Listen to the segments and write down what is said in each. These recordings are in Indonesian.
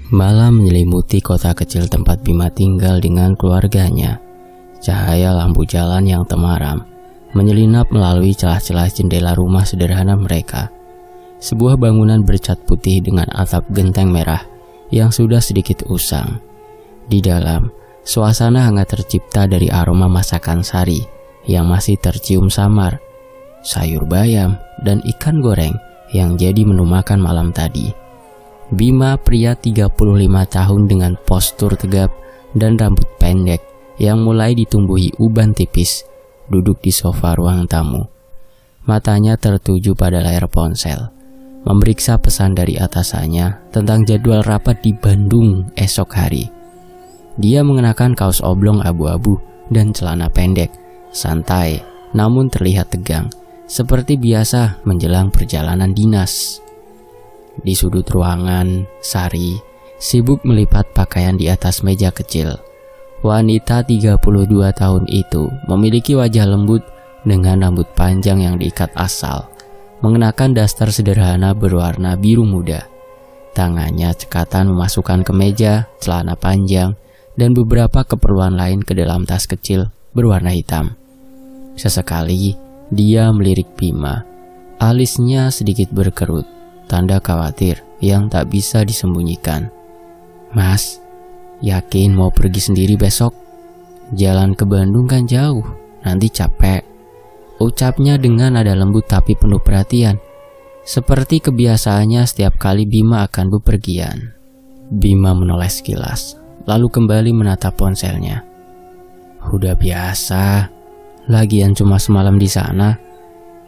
Malam menyelimuti kota kecil tempat Bima tinggal dengan keluarganya. Cahaya lampu jalan yang temaram menyelinap melalui celah-celah jendela rumah sederhana mereka. Sebuah bangunan bercat putih dengan atap genteng merah yang sudah sedikit usang. Di dalam, suasana hangat tercipta dari aroma masakan Sari yang masih tercium samar, sayur bayam, dan ikan goreng yang jadi menu makan malam tadi. Bima, pria 35 tahun dengan postur tegap dan rambut pendek yang mulai ditumbuhi uban tipis, duduk di sofa ruang tamu. Matanya tertuju pada layar ponsel, memeriksa pesan dari atasannya tentang jadwal rapat di Bandung esok hari. Dia mengenakan kaos oblong abu-abu dan celana pendek, santai namun terlihat tegang, seperti biasa menjelang perjalanan dinas. Di sudut ruangan, Sari sibuk melipat pakaian di atas meja kecil. Wanita 32 tahun itu memiliki wajah lembut dengan rambut panjang yang diikat asal, mengenakan daster sederhana berwarna biru muda. Tangannya cekatan memasukkan kemeja, celana panjang, dan beberapa keperluan lain ke dalam tas kecil berwarna hitam. Sesekali dia melirik Bima. Alisnya sedikit berkerut, tanda khawatir yang tak bisa disembunyikan. "Mas, yakin mau pergi sendiri besok? Jalan ke Bandung kan jauh, nanti capek," ucapnya dengan nada lembut tapi penuh perhatian. Seperti kebiasaannya setiap kali Bima akan bepergian. Bima menoleh sekilas, lalu kembali menatap ponselnya. "Udah biasa, lagian cuma semalam di sana.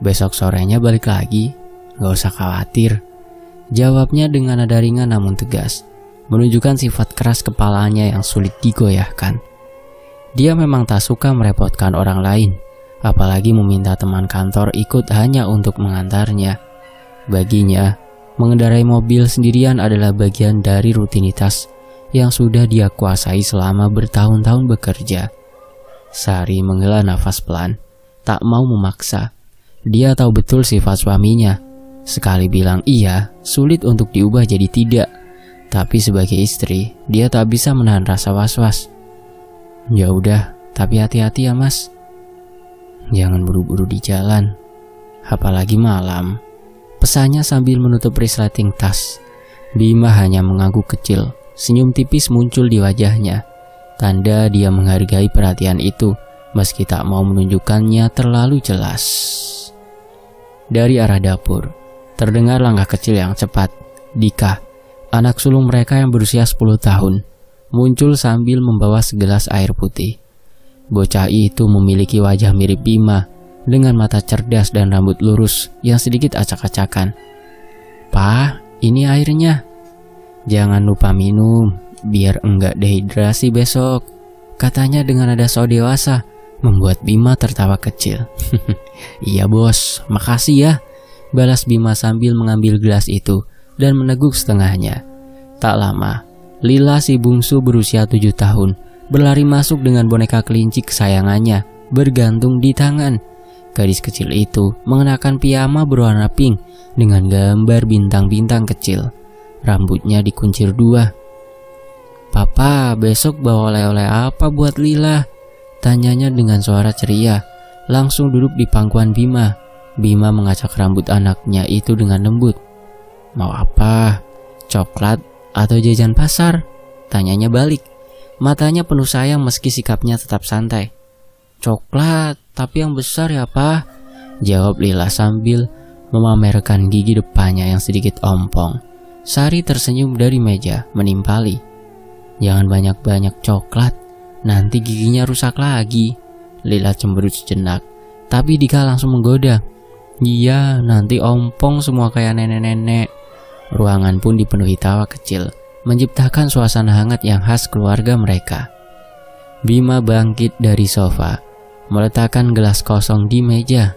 Besok sorenya balik lagi, gak usah khawatir," jawabnya dengan nada ringan namun tegas, menunjukkan sifat keras kepalanya yang sulit digoyahkan. Dia memang tak suka merepotkan orang lain, apalagi meminta teman kantor ikut hanya untuk mengantarnya. Baginya, mengendarai mobil sendirian adalah bagian dari rutinitas yang sudah dia kuasai selama bertahun-tahun bekerja. Sari menghela nafas pelan, tak mau memaksa. Dia tahu betul sifat suaminya. Sekali bilang iya, sulit untuk diubah jadi tidak. Tapi sebagai istri, dia tak bisa menahan rasa was-was. "Ya udah, tapi hati-hati ya mas. Jangan buru-buru di jalan, apalagi malam," pesannya sambil menutup resleting tas. Bima hanya mengangguk kecil, senyum tipis muncul di wajahnya. Tanda dia menghargai perhatian itu, meski tak mau menunjukkannya terlalu jelas. Dari arah dapur, terdengar langkah kecil yang cepat. Dika, anak sulung mereka yang berusia 10 tahun, muncul sambil membawa segelas air putih. Bocah itu memiliki wajah mirip Bima, dengan mata cerdas dan rambut lurus yang sedikit acak-acakan. "Pa, ini airnya. Jangan lupa minum, biar enggak dehidrasi besok," katanya dengan nada so dewasa, membuat Bima tertawa kecil. "Iya bos, makasih ya," balas Bima sambil mengambil gelas itu dan meneguk setengahnya. Tak lama, Lila si bungsu berusia 7 tahun berlari masuk dengan boneka kelinci kesayangannya bergantung di tangan. Gadis kecil itu mengenakan piyama berwarna pink dengan gambar bintang-bintang kecil. Rambutnya dikuncir 2. "Papa, besok bawa oleh-oleh apa buat Lila?" tanyanya dengan suara ceria, langsung duduk di pangkuan Bima. Bima mengacak rambut anaknya itu dengan lembut. "Mau apa? Coklat atau jajan pasar?" tanyanya balik. Matanya penuh sayang meski sikapnya tetap santai. "Coklat, tapi yang besar ya pa," jawab Lila sambil memamerkan gigi depannya yang sedikit ompong. Sari tersenyum dari meja, menimpali. "Jangan banyak-banyak coklat, nanti giginya rusak lagi." Lila cemberut sejenak, tapi Dika langsung menggoda. "Iya, nanti ompong semua kayak nenek-nenek." Ruangan pun dipenuhi tawa kecil, menciptakan suasana hangat yang khas keluarga mereka. Bima bangkit dari sofa, meletakkan gelas kosong di meja.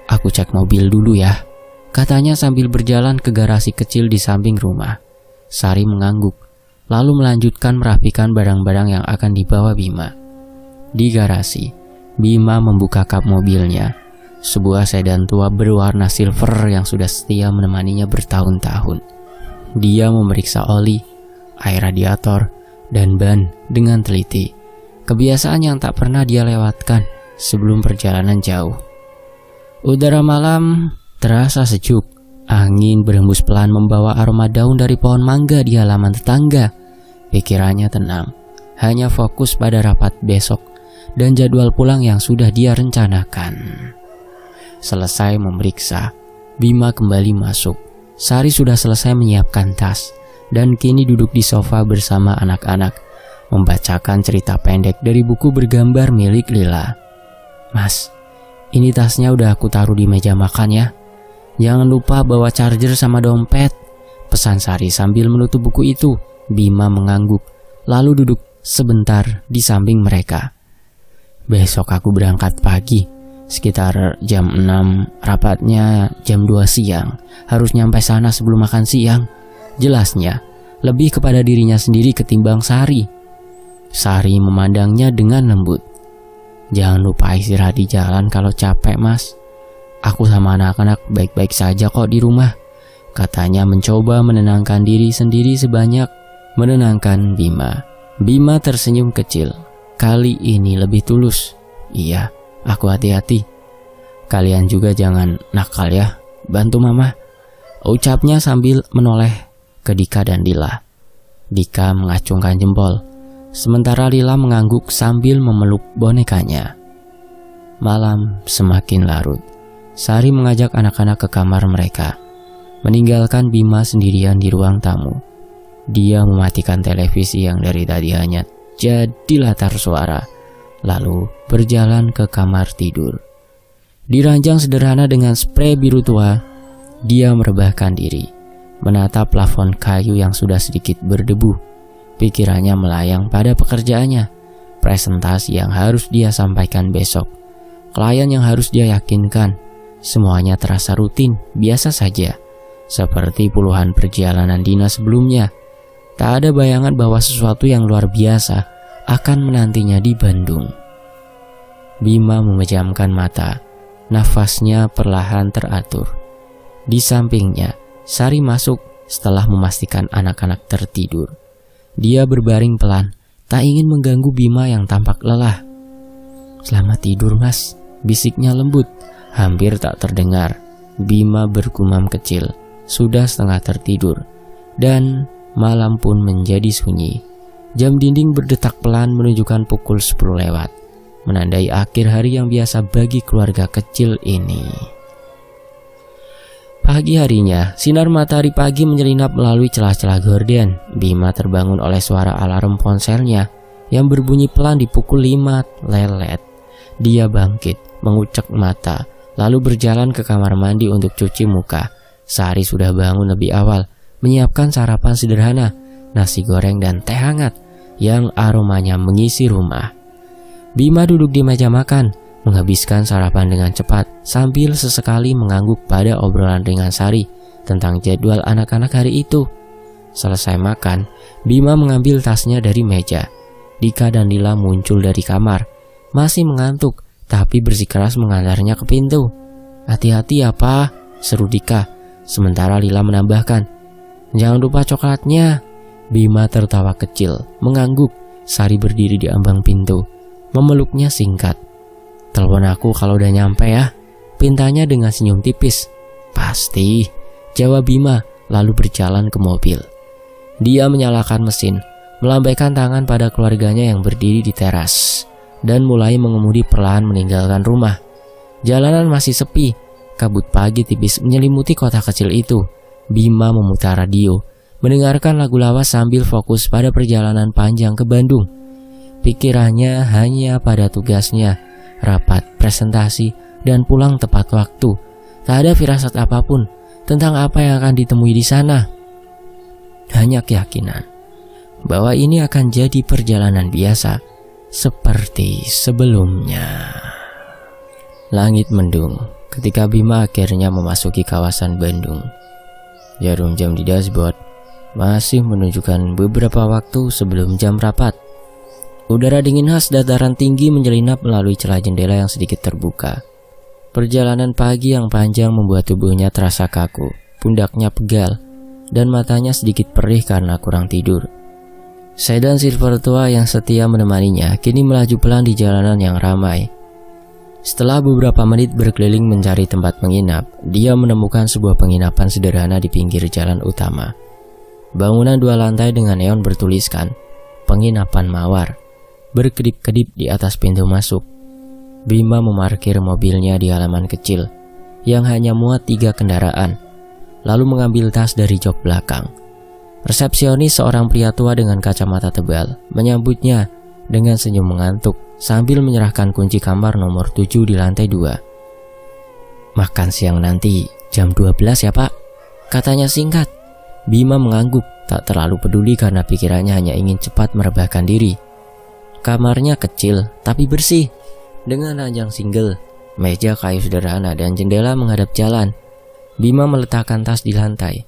"Aku cek mobil dulu ya," katanya sambil berjalan ke garasi kecil di samping rumah. Sari mengangguk, lalu melanjutkan merapikan barang-barang yang akan dibawa Bima. Di garasi, Bima membuka kap mobilnya. Sebuah sedan tua berwarna silver yang sudah setia menemaninya bertahun-tahun. Dia memeriksa oli, air radiator, dan ban dengan teliti. Kebiasaan yang tak pernah dia lewatkan sebelum perjalanan jauh. Udara malam terasa sejuk. Angin berhembus pelan membawa aroma daun dari pohon mangga di halaman tetangga. Pikirannya tenang, hanya fokus pada rapat besok dan jadwal pulang yang sudah dia rencanakan. Selesai memeriksa, Bima kembali masuk. Sari sudah selesai menyiapkan tas dan kini duduk di sofa bersama anak-anak, membacakan cerita pendek dari buku bergambar milik Lila. "Mas, ini tasnya udah aku taruh di meja makan ya. Jangan lupa bawa charger sama dompet," pesan Sari sambil menutup buku itu. Bima mengangguk, lalu duduk sebentar di samping mereka. "Besok aku berangkat pagi, sekitar jam 6, rapatnya jam 2 siang. Harus nyampe sana sebelum makan siang," jelasnya, lebih kepada dirinya sendiri ketimbang Sari. Sari memandangnya dengan lembut. "Jangan lupa istirahat di jalan kalau capek, Mas. Aku sama anak-anak baik-baik saja kok di rumah," katanya mencoba menenangkan diri sendiri sebanyak menenangkan Bima. Bima tersenyum kecil. Kali ini lebih tulus. "Iya, aku hati-hati. Kalian juga jangan nakal ya, bantu mama," ucapnya sambil menoleh ke Dika dan Lila. Dika mengacungkan jempol, sementara Lila mengangguk sambil memeluk bonekanya. Malam semakin larut. Sari mengajak anak-anak ke kamar mereka, meninggalkan Bima sendirian di ruang tamu. Dia mematikan televisi yang dari tadi hanya jadi latar suara, lalu berjalan ke kamar tidur. Di ranjang sederhana dengan sprei biru tua, dia merebahkan diri, menatap plafon kayu yang sudah sedikit berdebu. Pikirannya melayang pada pekerjaannya, presentasi yang harus dia sampaikan besok, klien yang harus dia yakinkan. Semuanya terasa rutin, biasa saja, seperti puluhan perjalanan dinas sebelumnya. Tak ada bayangan bahwa sesuatu yang luar biasa akan menantinya di Bandung. Bima memejamkan mata, nafasnya perlahan teratur. Di sampingnya, Sari masuk setelah memastikan anak-anak tertidur. Dia berbaring pelan, tak ingin mengganggu Bima yang tampak lelah. "Selamat tidur, Mas," bisiknya lembut, hampir tak terdengar. Bima bergumam kecil, sudah setengah tertidur, dan malam pun menjadi sunyi. Jam dinding berdetak pelan menunjukkan pukul 10 lewat, menandai akhir hari yang biasa bagi keluarga kecil ini. Pagi harinya, sinar matahari pagi menyelinap melalui celah-celah gorden. Bima terbangun oleh suara alarm ponselnya yang berbunyi pelan di pukul 5 lelet. Dia bangkit, mengucek mata, lalu berjalan ke kamar mandi untuk cuci muka. Sari sudah bangun lebih awal, menyiapkan sarapan sederhana, nasi goreng dan teh hangat yang aromanya mengisi rumah. Bima duduk di meja makan, menghabiskan sarapan dengan cepat sambil sesekali mengangguk pada obrolan dengan Sari tentang jadwal anak-anak hari itu. Selesai makan, Bima mengambil tasnya dari meja. Dika dan Lila muncul dari kamar, masih mengantuk tapi bersikeras mengantarnya ke pintu. "Hati-hati ya, Pak," seru Dika, sementara Lila menambahkan, "Jangan lupa coklatnya." Bima tertawa kecil, mengangguk. Sari berdiri di ambang pintu, memeluknya singkat. "Telepon aku kalau udah nyampe ya," pintanya dengan senyum tipis. "Pasti," jawab Bima, lalu berjalan ke mobil. Dia menyalakan mesin, melambaikan tangan pada keluarganya yang berdiri di teras, dan mulai mengemudi perlahan meninggalkan rumah. Jalanan masih sepi, kabut pagi tipis menyelimuti kota kecil itu. Bima memutar radio, mendengarkan lagu lawas sambil fokus pada perjalanan panjang ke Bandung. Pikirannya hanya pada tugasnya, rapat, presentasi, dan pulang tepat waktu. Tak ada firasat apapun tentang apa yang akan ditemui di sana. Hanya keyakinan bahwa ini akan jadi perjalanan biasa seperti sebelumnya. Langit mendung ketika Bima akhirnya memasuki kawasan Bandung. Jarum jam di dashboard masih menunjukkan beberapa waktu sebelum jam rapat. Udara dingin khas dataran tinggi menyelinap melalui celah jendela yang sedikit terbuka. Perjalanan pagi yang panjang membuat tubuhnya terasa kaku, pundaknya pegal, dan matanya sedikit perih karena kurang tidur. Sedan silver tua yang setia menemaninya kini melaju pelan di jalanan yang ramai. Setelah beberapa menit berkeliling mencari tempat menginap, dia menemukan sebuah penginapan sederhana di pinggir jalan utama. Bangunan 2 lantai dengan neon bertuliskan "Penginapan Mawar" berkedip-kedip di atas pintu masuk. Bima memarkir mobilnya di halaman kecil yang hanya muat 3 kendaraan, lalu mengambil tas dari jok belakang. Resepsionis, seorang pria tua dengan kacamata tebal, menyambutnya dengan senyum mengantuk sambil menyerahkan kunci kamar nomor 7 di lantai 2. "Makan siang nanti jam 12 ya Pak," katanya singkat. Bima mengangguk, tak terlalu peduli karena pikirannya hanya ingin cepat merebahkan diri. Kamarnya kecil tapi bersih, dengan ranjang single, meja kayu sederhana dan jendela menghadap jalan. Bima meletakkan tas di lantai,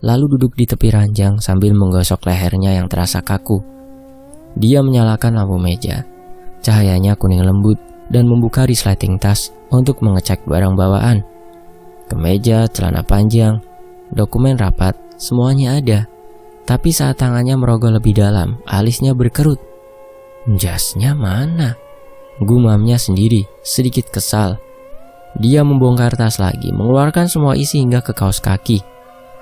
lalu duduk di tepi ranjang sambil menggosok lehernya yang terasa kaku. Dia menyalakan lampu meja. Cahayanya kuning lembut dan membuka resleting tas untuk mengecek barang bawaan. Kemeja, celana panjang, dokumen rapat, semuanya ada. Tapi saat tangannya merogoh lebih dalam, alisnya berkerut. "Jasnya mana?" gumamnya sendiri, sedikit kesal. Dia membongkar tas lagi, mengeluarkan semua isi hingga ke kaos kaki.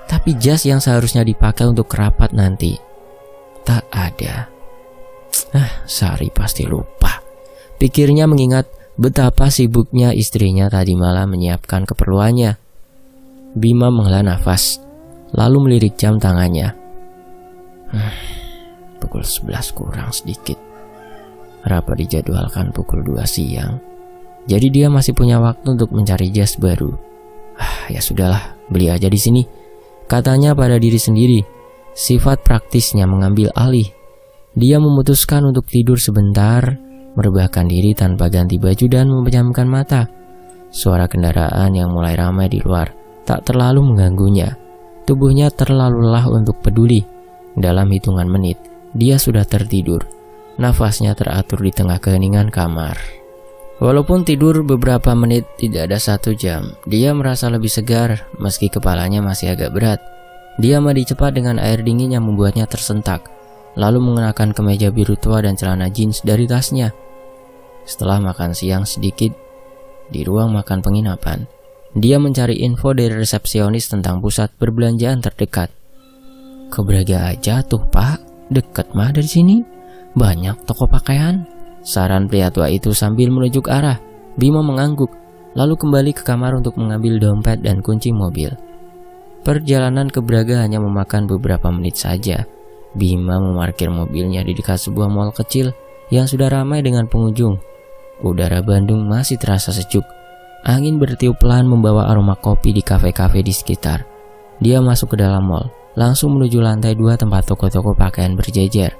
Tapi jas yang seharusnya dipakai untuk rapat nanti tak ada. Sari pasti lupa, pikirnya mengingat betapa sibuknya istrinya tadi malam menyiapkan keperluannya. Bima menghela nafas, lalu melirik jam tangannya. Pukul 11 kurang sedikit. Rapat dijadwalkan pukul 2 siang. Jadi dia masih punya waktu untuk mencari jas baru. Ya sudahlah, beli aja di sini, katanya pada diri sendiri. Sifat praktisnya mengambil alih. Dia memutuskan untuk tidur sebentar, merebahkan diri tanpa ganti baju dan memejamkan mata. Suara kendaraan yang mulai ramai di luar tak terlalu mengganggunya. Tubuhnya terlalu lelah untuk peduli. Dalam hitungan menit, dia sudah tertidur. Nafasnya teratur di tengah keheningan kamar. Walaupun tidur beberapa menit, tidak ada 1 jam, dia merasa lebih segar meski kepalanya masih agak berat. Dia mandi cepat dengan air dingin yang membuatnya tersentak, lalu mengenakan kemeja biru tua dan celana jeans dari tasnya. Setelah makan siang sedikit di ruang makan penginapan, dia mencari info dari resepsionis tentang pusat perbelanjaan terdekat. "Kebraga aja tuh Pak, deket mah dari sini. Banyak toko pakaian," saran pria tua itu sambil menunjuk arah. Bima mengangguk, lalu kembali ke kamar untuk mengambil dompet dan kunci mobil. Perjalanan ke Braga hanya memakan beberapa menit saja. Bima memarkir mobilnya di dekat sebuah mal kecil yang sudah ramai dengan pengunjung. Udara Bandung masih terasa sejuk. Angin bertiup pelan membawa aroma kopi di kafe-kafe di sekitar. Dia masuk ke dalam mal, langsung menuju lantai 2 tempat toko-toko pakaian berjejer.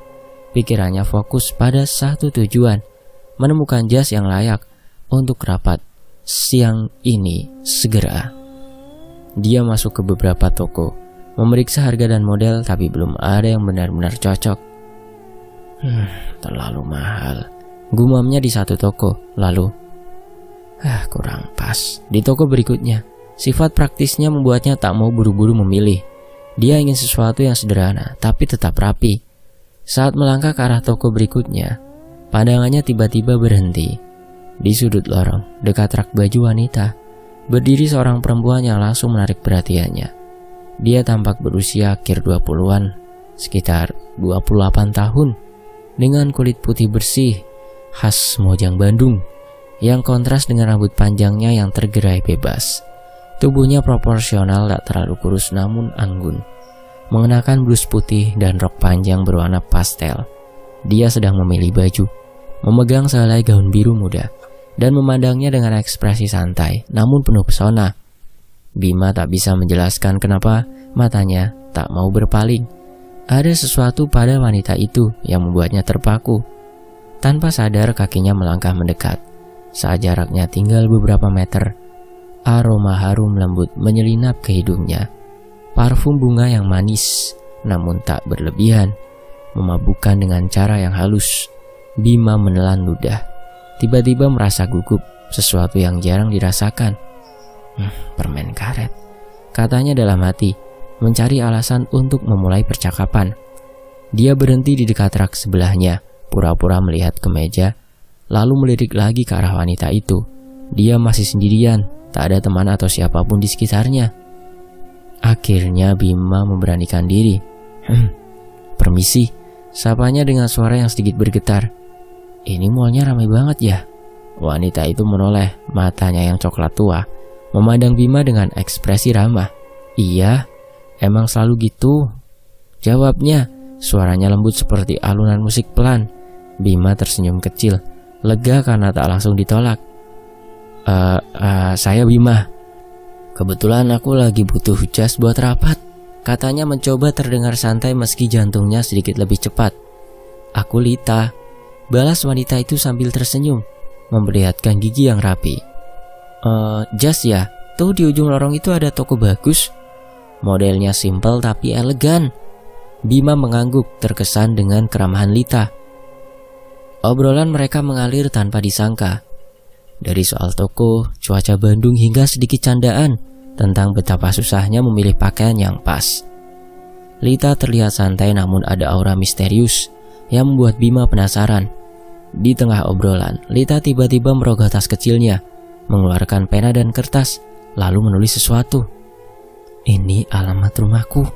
Pikirannya fokus pada satu tujuan, menemukan jas yang layak untuk rapat siang ini segera. Dia masuk ke beberapa toko, memeriksa harga dan model, tapi belum ada yang benar-benar cocok. Terlalu mahal, gumamnya di satu toko, lalu kurang pas di toko berikutnya. Sifat praktisnya membuatnya tak mau buru-buru memilih. Dia ingin sesuatu yang sederhana tapi tetap rapi. Saat melangkah ke arah toko berikutnya, pandangannya tiba-tiba berhenti. Di sudut lorong, dekat rak baju wanita, berdiri seorang perempuan yang langsung menarik perhatiannya. Dia tampak berusia akhir 20-an, sekitar 28 tahun, dengan kulit putih bersih, khas Mojang Bandung, yang kontras dengan rambut panjangnya yang tergerai bebas. Tubuhnya proporsional, tak terlalu kurus namun anggun. Mengenakan blus putih dan rok panjang berwarna pastel. Dia sedang memilih baju, memegang sehelai gaun biru muda, dan memandangnya dengan ekspresi santai namun penuh pesona. Bima tak bisa menjelaskan kenapa matanya tak mau berpaling. Ada sesuatu pada wanita itu yang membuatnya terpaku. Tanpa sadar kakinya melangkah mendekat. Saat jaraknya tinggal beberapa meter, aroma harum lembut menyelinap ke hidungnya. Parfum bunga yang manis namun tak berlebihan, memabukkan dengan cara yang halus. Bima menelan ludah. Tiba-tiba merasa gugup, sesuatu yang jarang dirasakan. Permen karet, katanya dalam hati, mencari alasan untuk memulai percakapan. Dia berhenti di dekat rak sebelahnya, pura-pura melihat ke meja, lalu melirik lagi ke arah wanita itu. Dia masih sendirian, tak ada teman atau siapapun di sekitarnya. Akhirnya Bima memberanikan diri. Permisi, sapanya dengan suara yang sedikit bergetar. Ini mallnya ramai banget ya? Wanita itu menoleh, matanya yang coklat tua, memandang Bima dengan ekspresi ramah. Iya, emang selalu gitu, jawabnya. Suaranya lembut seperti alunan musik pelan. Bima tersenyum kecil, lega karena tak langsung ditolak. Saya Bima. Kebetulan aku lagi butuh jas buat rapat, katanya mencoba terdengar santai meski jantungnya sedikit lebih cepat. Aku Lita, balas wanita itu sambil tersenyum, memperlihatkan gigi yang rapi. Jas ya? Tuh di ujung lorong itu ada toko bagus. Modelnya simpel tapi elegan. Bima mengangguk terkesan dengan keramahan Lita. Obrolan mereka mengalir tanpa disangka. Dari soal toko, cuaca Bandung hingga sedikit candaan tentang betapa susahnya memilih pakaian yang pas. Lita terlihat santai namun ada aura misterius yang membuat Bima penasaran. Di tengah obrolan, Lita tiba-tiba merogoh tas kecilnya, mengeluarkan pena dan kertas, lalu menulis sesuatu. Ini alamat rumahku,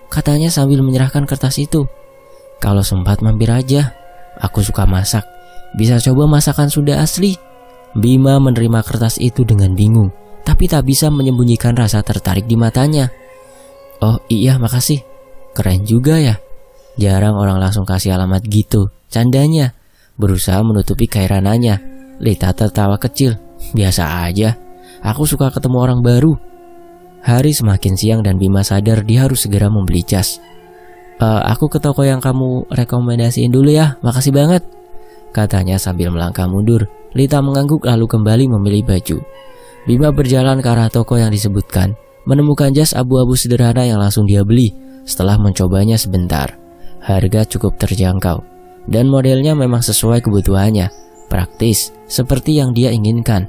katanya sambil menyerahkan kertas itu. Kalau sempat mampir aja, aku suka masak, bisa coba masakan Sunda asli. Bima menerima kertas itu dengan bingung, tapi tak bisa menyembunyikan rasa tertarik di matanya. Oh iya makasih, keren juga ya. Jarang orang langsung kasih alamat gitu, candanya. Berusaha menutupi kehairanannya. Lita tertawa kecil, biasa aja, aku suka ketemu orang baru. Hari semakin siang dan Bima sadar dia harus segera membeli jas. Aku ke toko yang kamu rekomendasiin dulu ya, makasih banget, katanya sambil melangkah mundur. Lita mengangguk lalu kembali memilih baju. Bima berjalan ke arah toko yang disebutkan, menemukan jas abu-abu sederhana yang langsung dia beli. Setelah mencobanya sebentar, harga cukup terjangkau dan modelnya memang sesuai kebutuhannya, praktis seperti yang dia inginkan.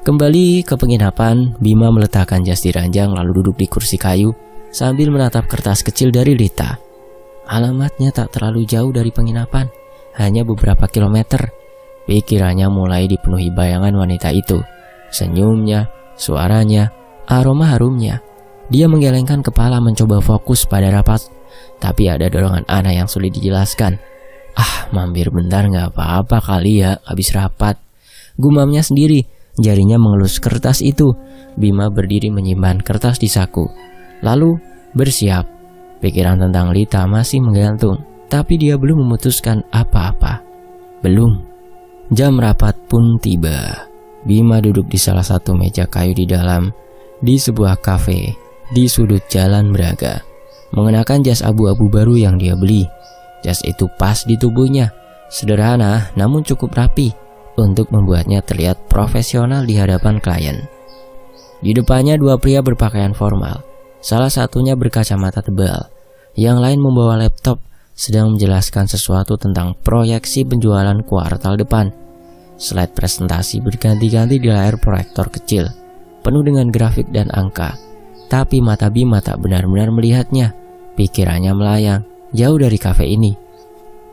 Kembali ke penginapan, Bima meletakkan jas di ranjang lalu duduk di kursi kayu sambil menatap kertas kecil dari Lita. Alamatnya tak terlalu jauh dari penginapan, hanya beberapa kilometer. Pikirannya mulai dipenuhi bayangan wanita itu, senyumnya, suaranya, aroma harumnya. Dia menggelengkan kepala mencoba fokus pada rapat, tapi ada dorongan aneh yang sulit dijelaskan. Mampir bentar gak apa-apa kali ya, habis rapat, gumamnya sendiri. Jarinya mengelus kertas itu. Bima berdiri menyimpan kertas di saku, lalu bersiap. Pikiran tentang Lita masih menggantung, tapi dia belum memutuskan apa-apa. Belum. Jam rapat pun tiba. Bima duduk di salah satu meja kayu di sebuah kafe di sudut Jalan Braga, mengenakan jas abu-abu baru yang dia beli. Jas itu pas di tubuhnya, sederhana namun cukup rapi untuk membuatnya terlihat profesional di hadapan klien. Di depannya dua pria berpakaian formal, salah satunya berkacamata tebal, yang lain membawa laptop sedang menjelaskan sesuatu tentang proyeksi penjualan kuartal depan. Slide presentasi berganti-ganti di layar proyektor kecil, penuh dengan grafik dan angka. Tapi mata Bima tak benar-benar melihatnya. Pikirannya melayang jauh dari kafe ini.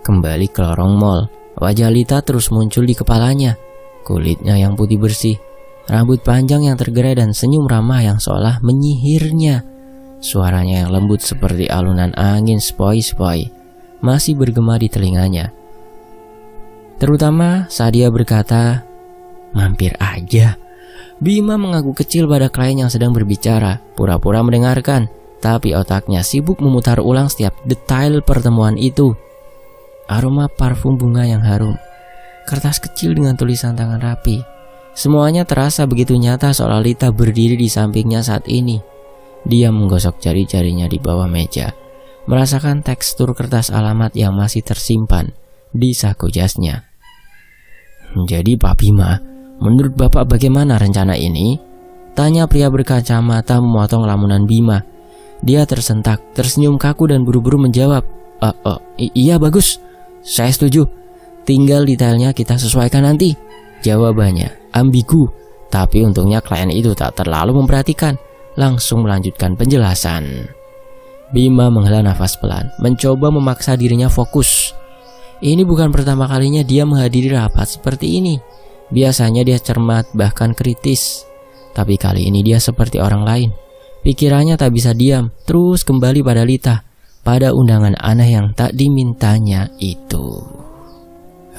Kembali ke lorong mall, wajah Lita terus muncul di kepalanya. Kulitnya yang putih bersih, rambut panjang yang tergerai dan senyum ramah yang seolah menyihirnya. Suaranya yang lembut seperti alunan angin sepoi-sepoi masih bergema di telinganya. Terutama saat dia berkata, mampir aja. Bima mengangguk kecil pada klien yang sedang berbicara, pura-pura mendengarkan, tapi otaknya sibuk memutar ulang setiap detail pertemuan itu. Aroma parfum bunga yang harum, kertas kecil dengan tulisan tangan rapi, semuanya terasa begitu nyata seolah Lita berdiri di sampingnya saat ini. Dia menggosok jari-jarinya di bawah meja, merasakan tekstur kertas alamat yang masih tersimpan di saku jasnya. Jadi Pak Bima, menurut Bapak bagaimana rencana ini? Tanya pria berkacamata memotong lamunan Bima. Dia tersentak, tersenyum kaku dan buru-buru menjawab, iya bagus, saya setuju. Tinggal detailnya kita sesuaikan nanti. Jawabannya ambigu, tapi untungnya klien itu tak terlalu memperhatikan, langsung melanjutkan penjelasan. Bima menghela nafas pelan, mencoba memaksa dirinya fokus. Ini bukan pertama kalinya dia menghadiri rapat seperti ini. Biasanya dia cermat bahkan kritis. Tapi kali ini dia seperti orang lain. Pikirannya tak bisa diam, terus kembali pada Lita, pada undangan aneh yang tak dimintanya itu.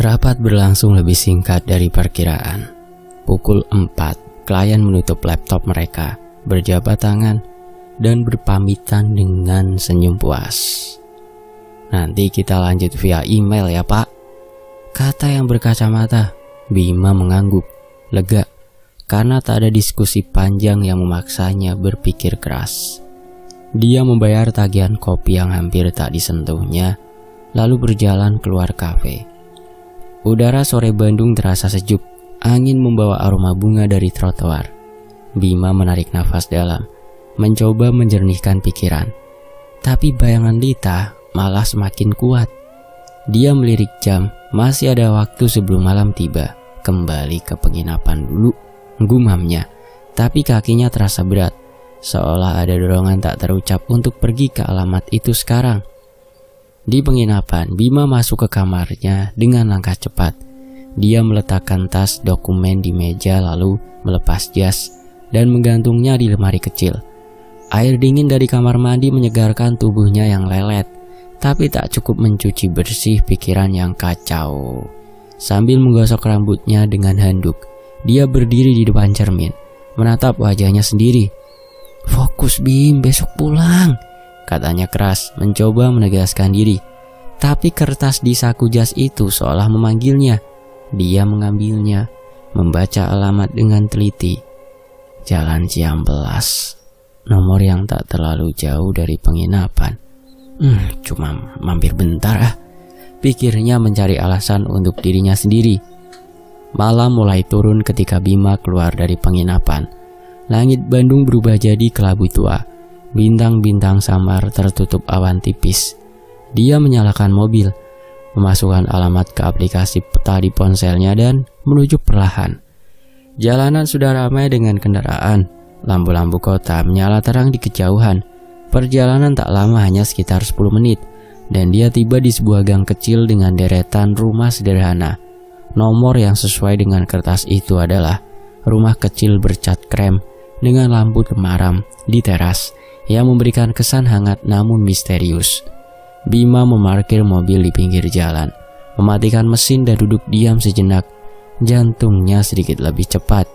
Rapat berlangsung lebih singkat dari perkiraan. Pukul 4, klien menutup laptop mereka, berjabat tangan, dan berpamitan dengan senyum puas. "Nanti kita lanjut via email ya Pak," kata yang berkacamata. Bima mengangguk, lega, karena tak ada diskusi panjang yang memaksanya berpikir keras. Dia membayar tagihan kopi yang hampir tak disentuhnya, lalu berjalan keluar kafe. Udara sore Bandung terasa sejuk, angin membawa aroma bunga dari trotoar. Bima menarik nafas dalam, mencoba menjernihkan pikiran. Tapi bayangan Lita malah semakin kuat. Dia melirik jam, masih ada waktu sebelum malam tiba. Kembali ke penginapan dulu, gumamnya. Tapi kakinya terasa berat, seolah ada dorongan tak terucap untuk pergi ke alamat itu sekarang. Di penginapan, Bima masuk ke kamarnya dengan langkah cepat. Dia meletakkan tas dokumen di meja lalu melepas jas dan menggantungnya di lemari kecil. Air dingin dari kamar mandi menyegarkan tubuhnya yang lelet, tapi tak cukup mencuci bersih pikiran yang kacau. Sambil menggosok rambutnya dengan handuk, dia berdiri di depan cermin, menatap wajahnya sendiri. "Fokus Bim, besok pulang," katanya keras, mencoba menegaskan diri. Tapi kertas di saku jas itu seolah memanggilnya. Dia mengambilnya, membaca alamat dengan teliti. Jalan Ciampelas, nomor yang tak terlalu jauh dari penginapan. Cuma mampir bentar pikirnya mencari alasan untuk dirinya sendiri. Malam mulai turun ketika Bima keluar dari penginapan. Langit Bandung berubah jadi kelabu tua. Bintang-bintang samar tertutup awan tipis. Dia menyalakan mobil, memasukkan alamat ke aplikasi peta di ponselnya dan menuju perlahan. Jalanan sudah ramai dengan kendaraan. Lampu-lampu kota menyala terang di kejauhan. Perjalanan tak lama, hanya sekitar 10 menit, dan dia tiba di sebuah gang kecil dengan deretan rumah sederhana. Nomor yang sesuai dengan kertas itu adalah rumah kecil bercat krem dengan lampu temaram di teras yang memberikan kesan hangat namun misterius. Bima memarkir mobil di pinggir jalan, mematikan mesin dan duduk diam sejenak. Jantungnya sedikit lebih cepat.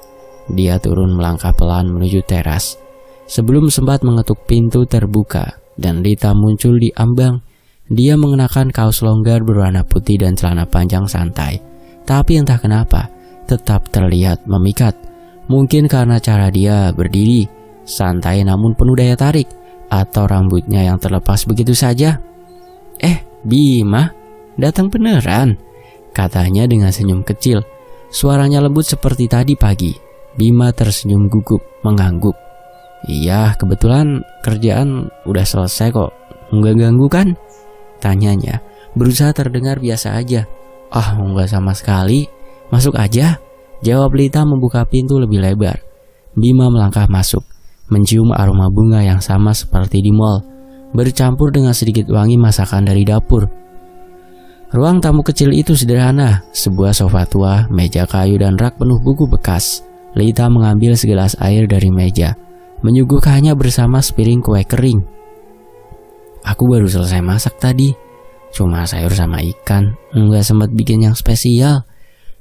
Dia turun melangkah pelan menuju teras. Sebelum sempat mengetuk, pintu terbuka dan Lita muncul di ambang. Dia mengenakan kaos longgar berwarna putih dan celana panjang santai. Tapi entah kenapa, tetap terlihat memikat. Mungkin karena cara dia berdiri, santai namun penuh daya tarik, atau rambutnya yang terlepas begitu saja. Bima, datang beneran," katanya dengan senyum kecil. Suaranya lembut seperti tadi pagi. Bima tersenyum gugup, mengangguk. "Iya, kebetulan kerjaan udah selesai kok. Nggak ganggu kan?" tanyanya, berusaha terdengar biasa aja. Nggak sama sekali. "Masuk aja," jawab Lita membuka pintu lebih lebar. Bima melangkah masuk, mencium aroma bunga yang sama seperti di mall, bercampur dengan sedikit wangi masakan dari dapur. Ruang tamu kecil itu sederhana, sebuah sofa tua, meja kayu dan rak penuh buku bekas. Lita mengambil segelas air dari meja, menyuguhkannya bersama sepiring kue kering. "Aku baru selesai masak tadi, cuma sayur sama ikan, nggak sempat bikin yang spesial,"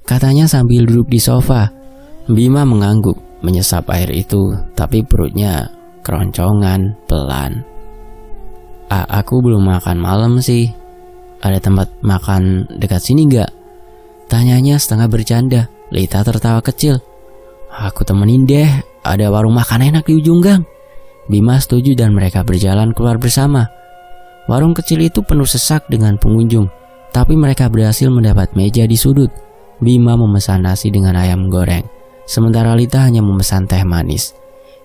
katanya sambil duduk di sofa. Bima mengangguk, menyesap air itu, tapi perutnya keroncongan pelan. Aku belum makan malam sih. Ada tempat makan dekat sini nggak?" tanyanya setengah bercanda. Lita tertawa kecil. "Aku temenin deh, ada warung makan enak di ujung gang." Bima setuju dan mereka berjalan keluar bersama. Warung kecil itu penuh sesak dengan pengunjung, tapi mereka berhasil mendapat meja di sudut. Bima memesan nasi dengan ayam goreng, sementara Lita hanya memesan teh manis.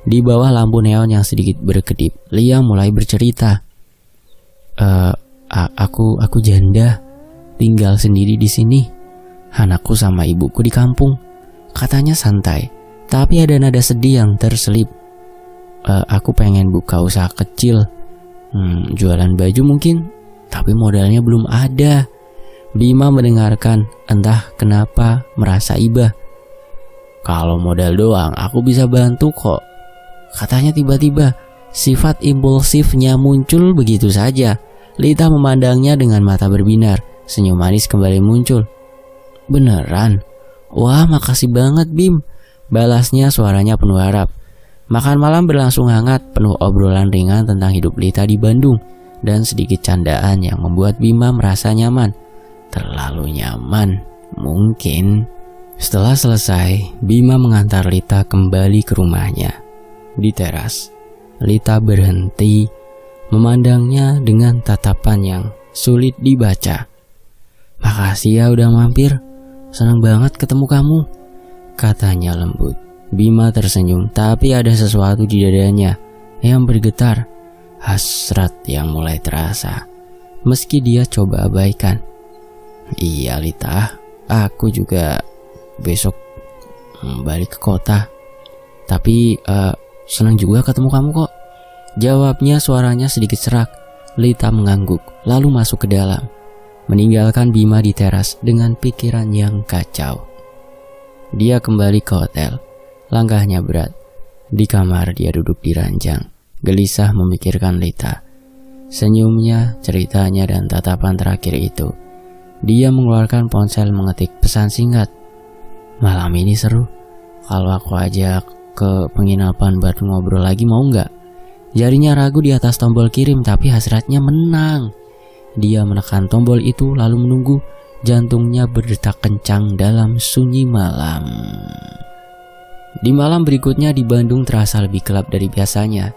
Di bawah lampu neon yang sedikit berkedip, Lia mulai bercerita. Aku janda, tinggal sendiri di sini. Anakku sama ibuku di kampung," katanya santai, tapi ada nada sedih yang terselip. Aku pengen buka usaha kecil, Jualan baju mungkin, tapi modalnya belum ada. Bima mendengarkan, entah kenapa merasa iba. Kalau modal doang, aku bisa bantu kok, katanya. Tiba-tiba sifat impulsifnya muncul begitu saja. Lita memandangnya dengan mata berbinar. Senyum manis kembali muncul. Beneran? Wah, makasih banget Bim, balasnya suaranya penuh harap. Makan malam berlangsung hangat, penuh obrolan ringan tentang hidup Lita di Bandung dan sedikit candaan yang membuat Bima merasa nyaman. Terlalu nyaman, mungkin. Setelah selesai, Bima mengantar Lita kembali ke rumahnya. Di teras, Lita berhenti memandangnya dengan tatapan yang sulit dibaca. Makasih ya udah mampir, senang banget ketemu kamu, katanya lembut. Bima tersenyum, tapi ada sesuatu di dadanya yang bergetar. Hasrat yang mulai terasa, meski dia coba abaikan. Iya Lita, aku juga besok balik ke kota. Tapi senang juga ketemu kamu kok, jawabnya suaranya sedikit serak. Lita mengangguk, lalu masuk ke dalam, meninggalkan Bima di teras dengan pikiran yang kacau. Dia kembali ke hotel. Langkahnya berat. Di kamar dia duduk di ranjang, gelisah memikirkan Lita. Senyumnya, ceritanya, dan tatapan terakhir itu. Dia mengeluarkan ponsel mengetik pesan singkat. Malam ini seru, kalau aku ajak ke penginapan buat ngobrol lagi, mau nggak? Jarinya ragu di atas tombol kirim, tapi hasratnya menang. Dia menekan tombol itu lalu menunggu. Jantungnya berdetak kencang dalam sunyi malam. Di malam berikutnya di Bandung terasa lebih gelap dari biasanya.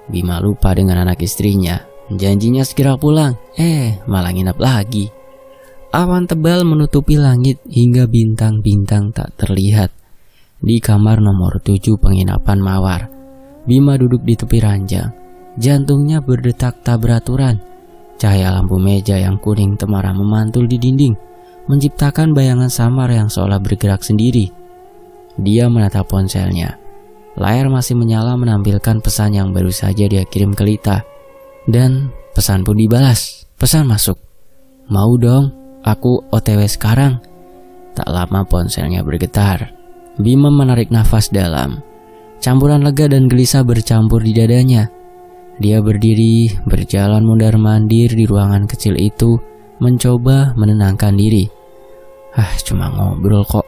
Bima lupa dengan anak istrinya. Janjinya segera pulang, malah nginap lagi. Awan tebal menutupi langit hingga bintang-bintang tak terlihat. Di kamar nomor 7 penginapan Mawar, Bima duduk di tepi ranjang. Jantungnya berdetak tak beraturan. Cahaya lampu meja yang kuning temaram memantul di dinding, menciptakan bayangan samar yang seolah bergerak sendiri. Dia menatap ponselnya. Layar masih menyala menampilkan pesan yang baru saja dia kirim ke Lita. Dan pesan pun dibalas. Pesan masuk. Mau dong, aku OTW sekarang. Tak lama ponselnya bergetar. Bima menarik nafas dalam. Campuran lega dan gelisah bercampur di dadanya. Dia berdiri, berjalan mondar-mandir di ruangan kecil itu, mencoba menenangkan diri. Cuma ngobrol kok,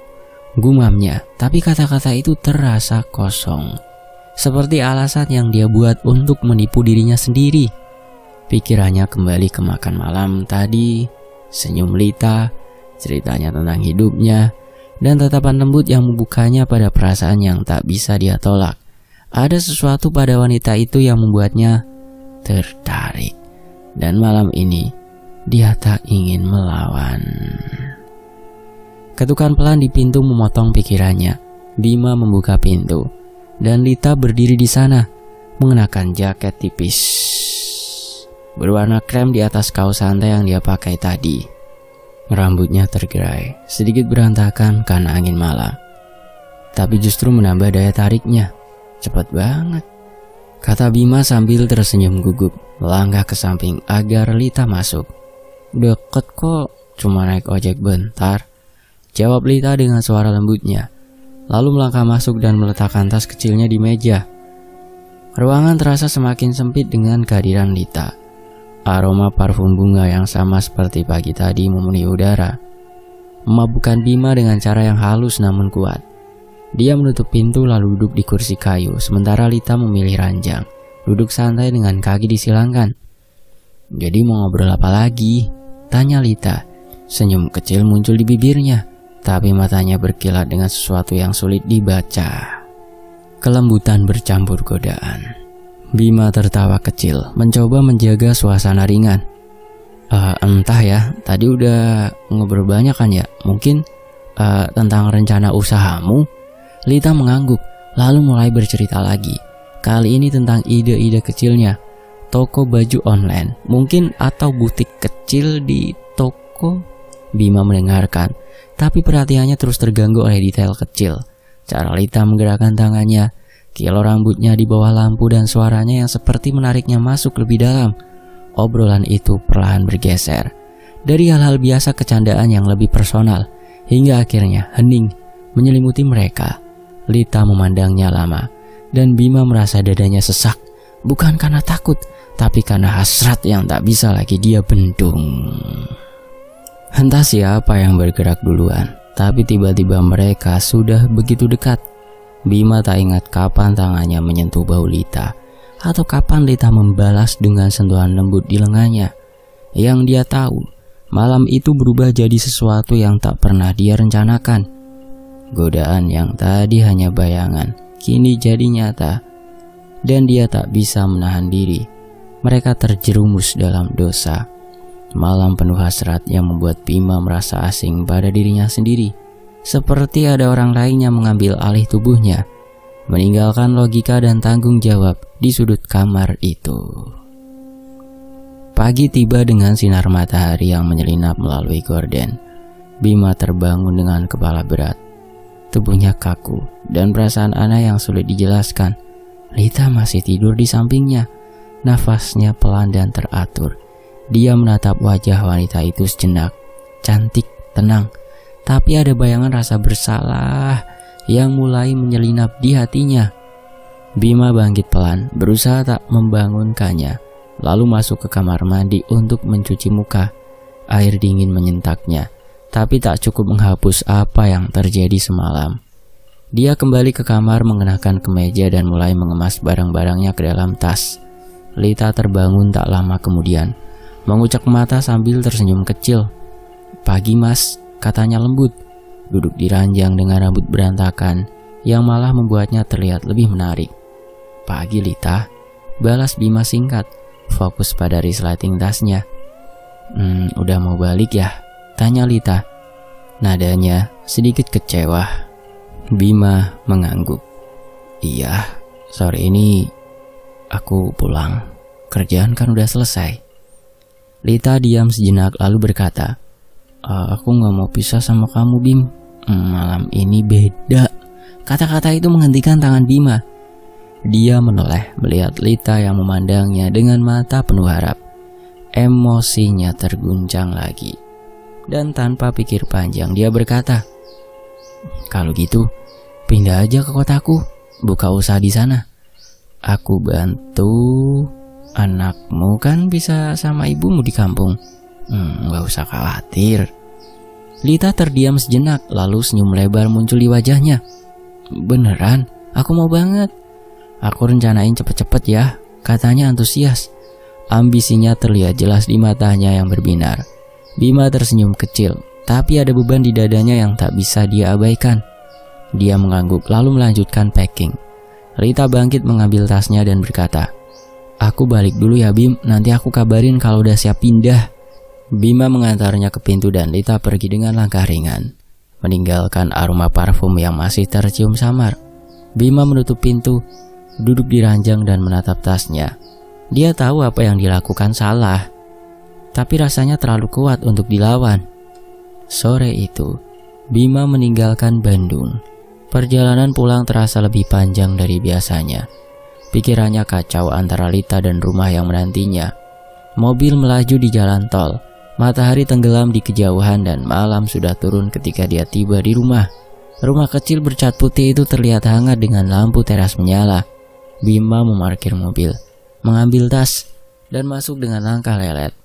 gumamnya, tapi kata-kata itu terasa kosong. Seperti alasan yang dia buat untuk menipu dirinya sendiri. Pikirannya kembali ke makan malam tadi, senyum Lita, ceritanya tentang hidupnya, dan tatapan lembut yang membukanya pada perasaan yang tak bisa dia tolak. Ada sesuatu pada wanita itu yang membuatnya tertarik. Dan malam ini, dia tak ingin melawan. Ketukan pelan di pintu memotong pikirannya. Bima membuka pintu, dan Lita berdiri di sana, mengenakan jaket tipis berwarna krem di atas kaos santai yang dia pakai tadi. Rambutnya tergerai, sedikit berantakan karena angin malam, tapi justru menambah daya tariknya. Cepat banget, kata Bima sambil tersenyum gugup, melangkah ke samping agar Lita masuk. Deket kok, cuma naik ojek bentar, jawab Lita dengan suara lembutnya, lalu melangkah masuk dan meletakkan tas kecilnya di meja. Ruangan terasa semakin sempit dengan kehadiran Lita. Aroma parfum bunga yang sama seperti pagi tadi memenuhi udara, memabukkan Bima dengan cara yang halus namun kuat. Dia menutup pintu lalu duduk di kursi kayu, sementara Lita memilih ranjang, duduk santai dengan kaki disilangkan. Jadi mau ngobrol apa lagi? Tanya Lita. Senyum kecil muncul di bibirnya, tapi matanya berkilat dengan sesuatu yang sulit dibaca. Kelembutan bercampur godaan. Bima tertawa kecil, mencoba menjaga suasana ringan. Entah ya, tadi udah ngobrol banyak kan ya? Mungkin tentang rencana usahamu? Lita mengangguk, lalu mulai bercerita lagi. Kali ini tentang ide-ide kecilnya. Toko baju online, mungkin, atau butik kecil di toko. Bima mendengarkan, tapi perhatiannya terus terganggu oleh detail kecil. Cara Lita menggerakkan tangannya, Kilau rambutnya di bawah lampu dan suaranya yang seperti menariknya masuk lebih dalam. Obrolan itu perlahan bergeser dari hal-hal biasa ke candaan yang lebih personal, hingga akhirnya hening menyelimuti mereka. Lita memandangnya lama, dan Bima merasa dadanya sesak, bukan karena takut, tapi karena hasrat yang tak bisa lagi dia bendung. Entah siapa yang bergerak duluan, tapi tiba-tiba mereka sudah begitu dekat. Bima tak ingat kapan tangannya menyentuh bahu Lita, atau kapan Lita membalas dengan sentuhan lembut di lengannya. Yang dia tahu, malam itu berubah jadi sesuatu yang tak pernah dia rencanakan. Godaan yang tadi hanya bayangan, kini jadi nyata, dan dia tak bisa menahan diri. Mereka terjerumus dalam dosa. Malam penuh hasrat yang membuat Bima merasa asing pada dirinya sendiri. Seperti ada orang lain yang mengambil alih tubuhnya, meninggalkan logika dan tanggung jawab di sudut kamar itu. Pagi tiba dengan sinar matahari yang menyelinap melalui gorden. Bima terbangun dengan kepala berat. Tubuhnya kaku dan perasaan aneh yang sulit dijelaskan. Lita masih tidur di sampingnya. Nafasnya pelan dan teratur. Dia menatap wajah wanita itu sejenak. Cantik, tenang, tapi ada bayangan rasa bersalah yang mulai menyelinap di hatinya. Bima bangkit pelan, berusaha tak membangunkannya, lalu masuk ke kamar mandi untuk mencuci muka. Air dingin menyentaknya, tapi tak cukup menghapus apa yang terjadi semalam. Dia kembali ke kamar mengenakan kemeja dan mulai mengemas barang-barangnya ke dalam tas. Lita terbangun tak lama kemudian, mengucek mata sambil tersenyum kecil. "Pagi mas," katanya lembut, duduk di ranjang dengan rambut berantakan yang malah membuatnya terlihat lebih menarik. "Pagi Lita," balas Bima singkat, fokus pada resleting tasnya. Udah mau balik ya?" tanya Lita. Nadanya sedikit kecewa. Bima mengangguk. "Iya, sore ini aku pulang. Kerjaan kan udah selesai." Lita diam sejenak lalu berkata, "Aku gak mau pisah sama kamu Bim. Malam ini beda." Kata-kata itu menghentikan tangan Bima. Dia menoleh melihat Lita yang memandangnya dengan mata penuh harap. Emosinya terguncang lagi. Dan tanpa pikir panjang dia berkata, "Kalau gitu, pindah aja ke kotaku, buka usaha di sana. Aku bantu, anakmu kan bisa sama ibumu di kampung. Gak usah khawatir." Lita terdiam sejenak, lalu senyum lebar muncul di wajahnya. "Beneran? Aku mau banget. Aku rencanain cepet-cepet ya," katanya antusias. Ambisinya terlihat jelas di matanya yang berbinar. Bima tersenyum kecil, tapi ada beban di dadanya yang tak bisa dia abaikan. Dia mengangguk lalu melanjutkan packing. Lita bangkit mengambil tasnya dan berkata, "Aku balik dulu ya Bim, nanti aku kabarin kalau udah siap pindah." Bima mengantarnya ke pintu dan Lita pergi dengan langkah ringan, meninggalkan aroma parfum yang masih tercium samar. Bima menutup pintu, duduk di ranjang dan menatap tasnya. Dia tahu apa yang dilakukan salah, tapi rasanya terlalu kuat untuk dilawan. Sore itu, Bima meninggalkan Bandung. Perjalanan pulang terasa lebih panjang dari biasanya. Pikirannya kacau antara Lita dan rumah yang menantinya. Mobil melaju di jalan tol. Matahari tenggelam di kejauhan dan malam sudah turun ketika dia tiba di rumah. Rumah kecil bercat putih itu terlihat hangat dengan lampu teras menyala. Bima memarkir mobil, mengambil tas, dan masuk dengan langkah lelet.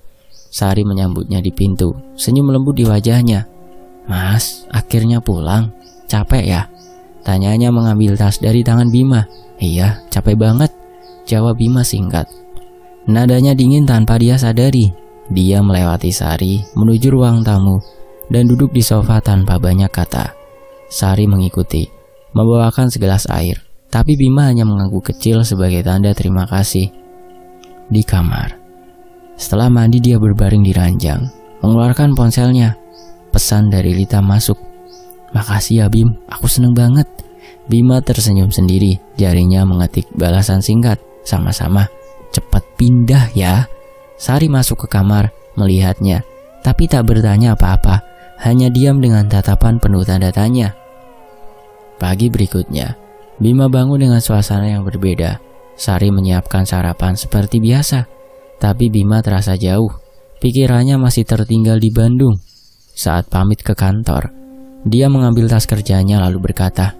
Sari menyambutnya di pintu, senyum lembut di wajahnya. "Mas, akhirnya pulang. Capek ya?" tanyanya mengambil tas dari tangan Bima. "Iya, capek banget," jawab Bima singkat. Nadanya dingin tanpa dia sadari. Dia melewati Sari menuju ruang tamu dan duduk di sofa tanpa banyak kata. Sari mengikuti, membawakan segelas air, tapi Bima hanya mengangguk kecil sebagai tanda terima kasih. Di kamar, setelah mandi dia berbaring di ranjang, mengeluarkan ponselnya. Pesan dari Lita masuk. "Makasih ya Bim, aku seneng banget." Bima tersenyum sendiri, jarinya mengetik balasan singkat. "Sama-sama, cepat pindah ya." Sari masuk ke kamar, melihatnya, tapi tak bertanya apa-apa, hanya diam dengan tatapan penuh tanda tanya. Pagi berikutnya, Bima bangun dengan suasana yang berbeda. Sari menyiapkan sarapan seperti biasa, tapi Bima terasa jauh. Pikirannya masih tertinggal di Bandung. Saat pamit ke kantor, dia mengambil tas kerjanya lalu berkata,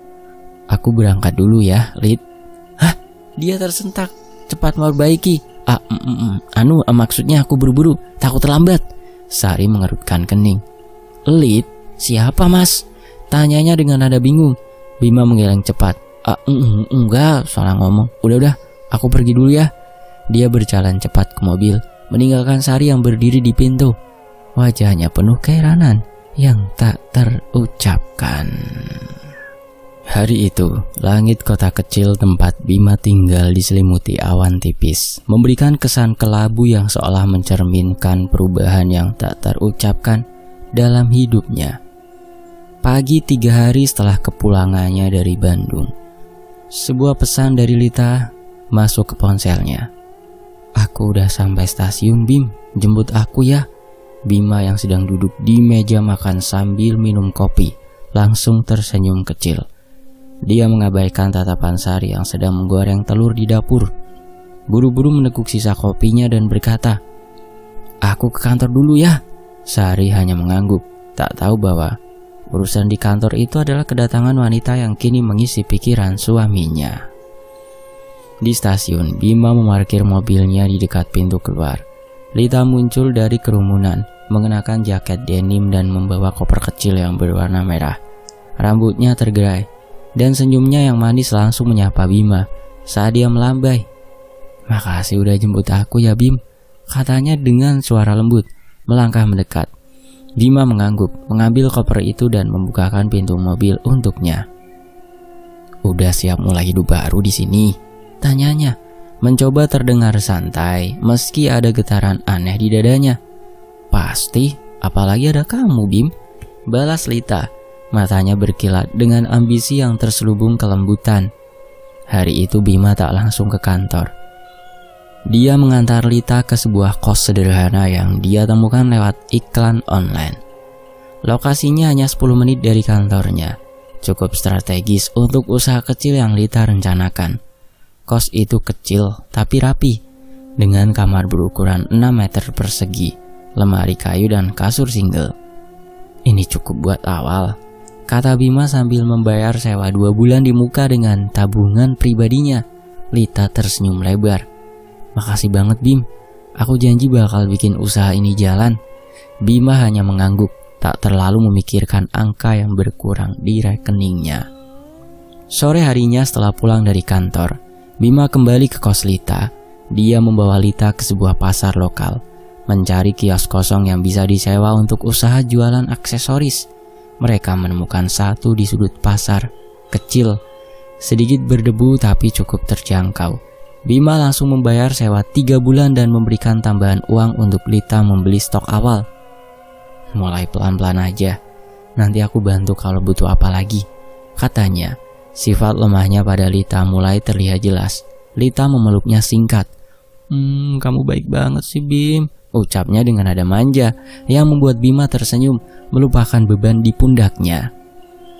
"Aku berangkat dulu ya, Lid." "Hah?" Dia tersentak. "Cepat memperbaiki." Maksudnya aku buru-buru, takut terlambat." Sari mengerutkan kening. "Lid, siapa mas?" tanyanya dengan nada bingung. Bima menggeleng cepat. Enggak, salah ngomong. Udah, aku pergi dulu ya." Dia berjalan cepat ke mobil, meninggalkan Sari yang berdiri di pintu. Wajahnya penuh keheranan yang tak terucapkan. Hari itu, langit kota kecil tempat Bima tinggal diselimuti awan tipis, memberikan kesan kelabu yang seolah mencerminkan perubahan yang tak terucapkan dalam hidupnya. Pagi 3 hari setelah kepulangannya dari Bandung, sebuah pesan dari Lita masuk ke ponselnya. "Aku udah sampai stasiun, Bim. Jemput aku ya." Bima yang sedang duduk di meja makan sambil minum kopi langsung tersenyum kecil. Dia mengabaikan tatapan Sari yang sedang menggoreng telur di dapur. Buru-buru meneguk sisa kopinya dan berkata, "Aku ke kantor dulu ya." Sari hanya mengangguk, tak tahu bahwa urusan di kantor itu adalah kedatangan wanita yang kini mengisi pikiran suaminya. Di stasiun, Bima memarkir mobilnya di dekat pintu keluar. Lita muncul dari kerumunan, mengenakan jaket denim dan membawa koper kecil yang berwarna merah. Rambutnya tergerai, dan senyumnya yang manis langsung menyapa Bima saat dia melambai. "Makasih udah jemput aku ya, Bim," katanya dengan suara lembut, melangkah mendekat. Bima mengangguk, mengambil koper itu dan membukakan pintu mobil untuknya. "Udah siap mulai hidup baru di sini?" tanyanya, mencoba terdengar santai meski ada getaran aneh di dadanya. "Pasti, apalagi ada kamu, Bim," balas Lita. Matanya berkilat dengan ambisi yang terselubung kelembutan. Hari itu Bima tak langsung ke kantor. Dia mengantar Lita ke sebuah kos sederhana yang dia temukan lewat iklan online. Lokasinya hanya 10 menit dari kantornya, cukup strategis untuk usaha kecil yang Lita rencanakan. Kos itu kecil tapi rapi, dengan kamar berukuran 6 meter persegi, lemari kayu dan kasur single. "Ini cukup buat awal," kata Bima sambil membayar sewa 2 bulan di muka dengan tabungan pribadinya. Lita tersenyum lebar. "Makasih banget, Bim. Aku janji bakal bikin usaha ini jalan." Bima hanya mengangguk, tak terlalu memikirkan angka yang berkurang di rekeningnya. Sore harinya setelah pulang dari kantor, Bima kembali ke kos Lita. Dia membawa Lita ke sebuah pasar lokal, mencari kios kosong yang bisa disewa untuk usaha jualan aksesoris. Mereka menemukan satu di sudut pasar, kecil, sedikit berdebu tapi cukup terjangkau. Bima langsung membayar sewa 3 bulan dan memberikan tambahan uang untuk Lita membeli stok awal. "Mulai pelan-pelan aja, nanti aku bantu kalau butuh apa lagi," katanya. Sifat lemahnya pada Lita mulai terlihat jelas. Lita memeluknya singkat. Kamu baik banget sih, Bim," ucapnya dengan nada manja yang membuat Bima tersenyum, melupakan beban di pundaknya.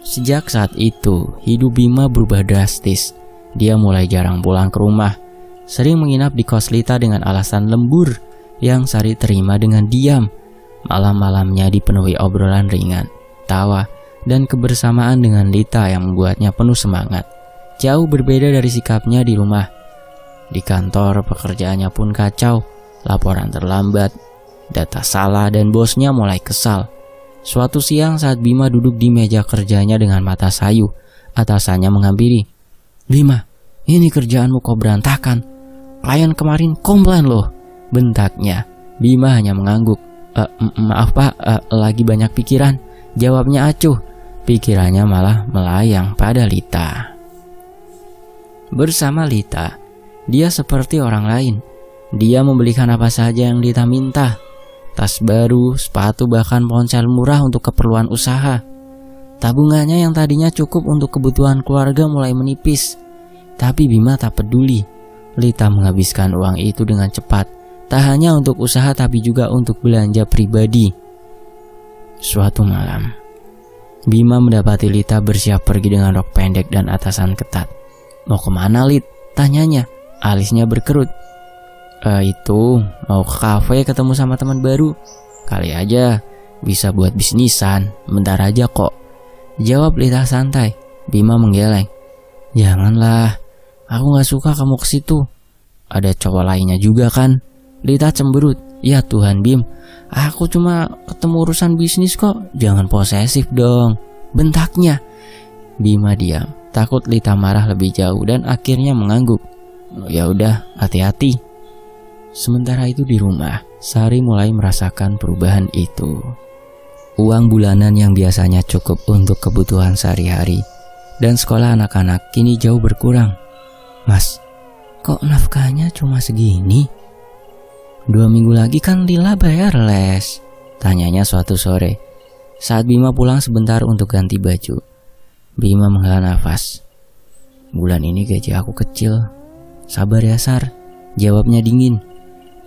Sejak saat itu, hidup Bima berubah drastis. Dia mulai jarang pulang ke rumah, sering menginap di kos Lita dengan alasan lembur yang Sari terima dengan diam. Malam-malamnya dipenuhi obrolan ringan, tawa, dan kebersamaan dengan Lita yang membuatnya penuh semangat. Jauh berbeda dari sikapnya di rumah. Di kantor, pekerjaannya pun kacau. Laporan terlambat, data salah, dan bosnya mulai kesal. Suatu siang saat Bima duduk di meja kerjanya dengan mata sayu, atasannya menghampiri. "Bima, ini kerjaanmu kok berantakan. Klien kemarin komplain loh," bentaknya. Bima hanya mengangguk. Maaf pak, lagi banyak pikiran," jawabnya acuh. Pikirannya malah melayang pada Lita. Bersama Lita, dia seperti orang lain. Dia membelikan apa saja yang Lita minta. Tas baru, sepatu, bahkan ponsel murah untuk keperluan usaha. Tabungannya yang tadinya cukup untuk kebutuhan keluarga mulai menipis. Tapi Bima tak peduli. Lita menghabiskan uang itu dengan cepat, tak hanya untuk usaha tapi juga untuk belanja pribadi. Suatu malam, Bima mendapati Lita bersiap pergi dengan rok pendek dan atasan ketat. Mau kemana, Lid? Tanyanya. Alisnya berkerut. Itu mau ke kafe ketemu sama teman baru. Kali aja bisa buat bisnisan. Bentar aja kok, jawab Lita santai. Bima menggeleng. Janganlah, aku gak suka kamu ke situ. Ada cowok lainnya juga kan? Lita cemberut. Ya Tuhan Bim, aku cuma ketemu urusan bisnis kok. Jangan posesif dong, bentaknya. Bima diam, takut Lita marah lebih jauh dan akhirnya mengangguk. Ya udah, hati-hati. Sementara itu di rumah, Sari mulai merasakan perubahan itu. Uang bulanan yang biasanya cukup untuk kebutuhan sehari-hari dan sekolah anak-anak kini jauh berkurang. Mas, kok nafkahnya cuma segini? 2 minggu lagi kan Lila bayar les, tanyanya suatu sore saat Bima pulang sebentar untuk ganti baju. Bima menghela nafas. Bulan ini gaji aku kecil. Sabar ya Sar, jawabnya dingin.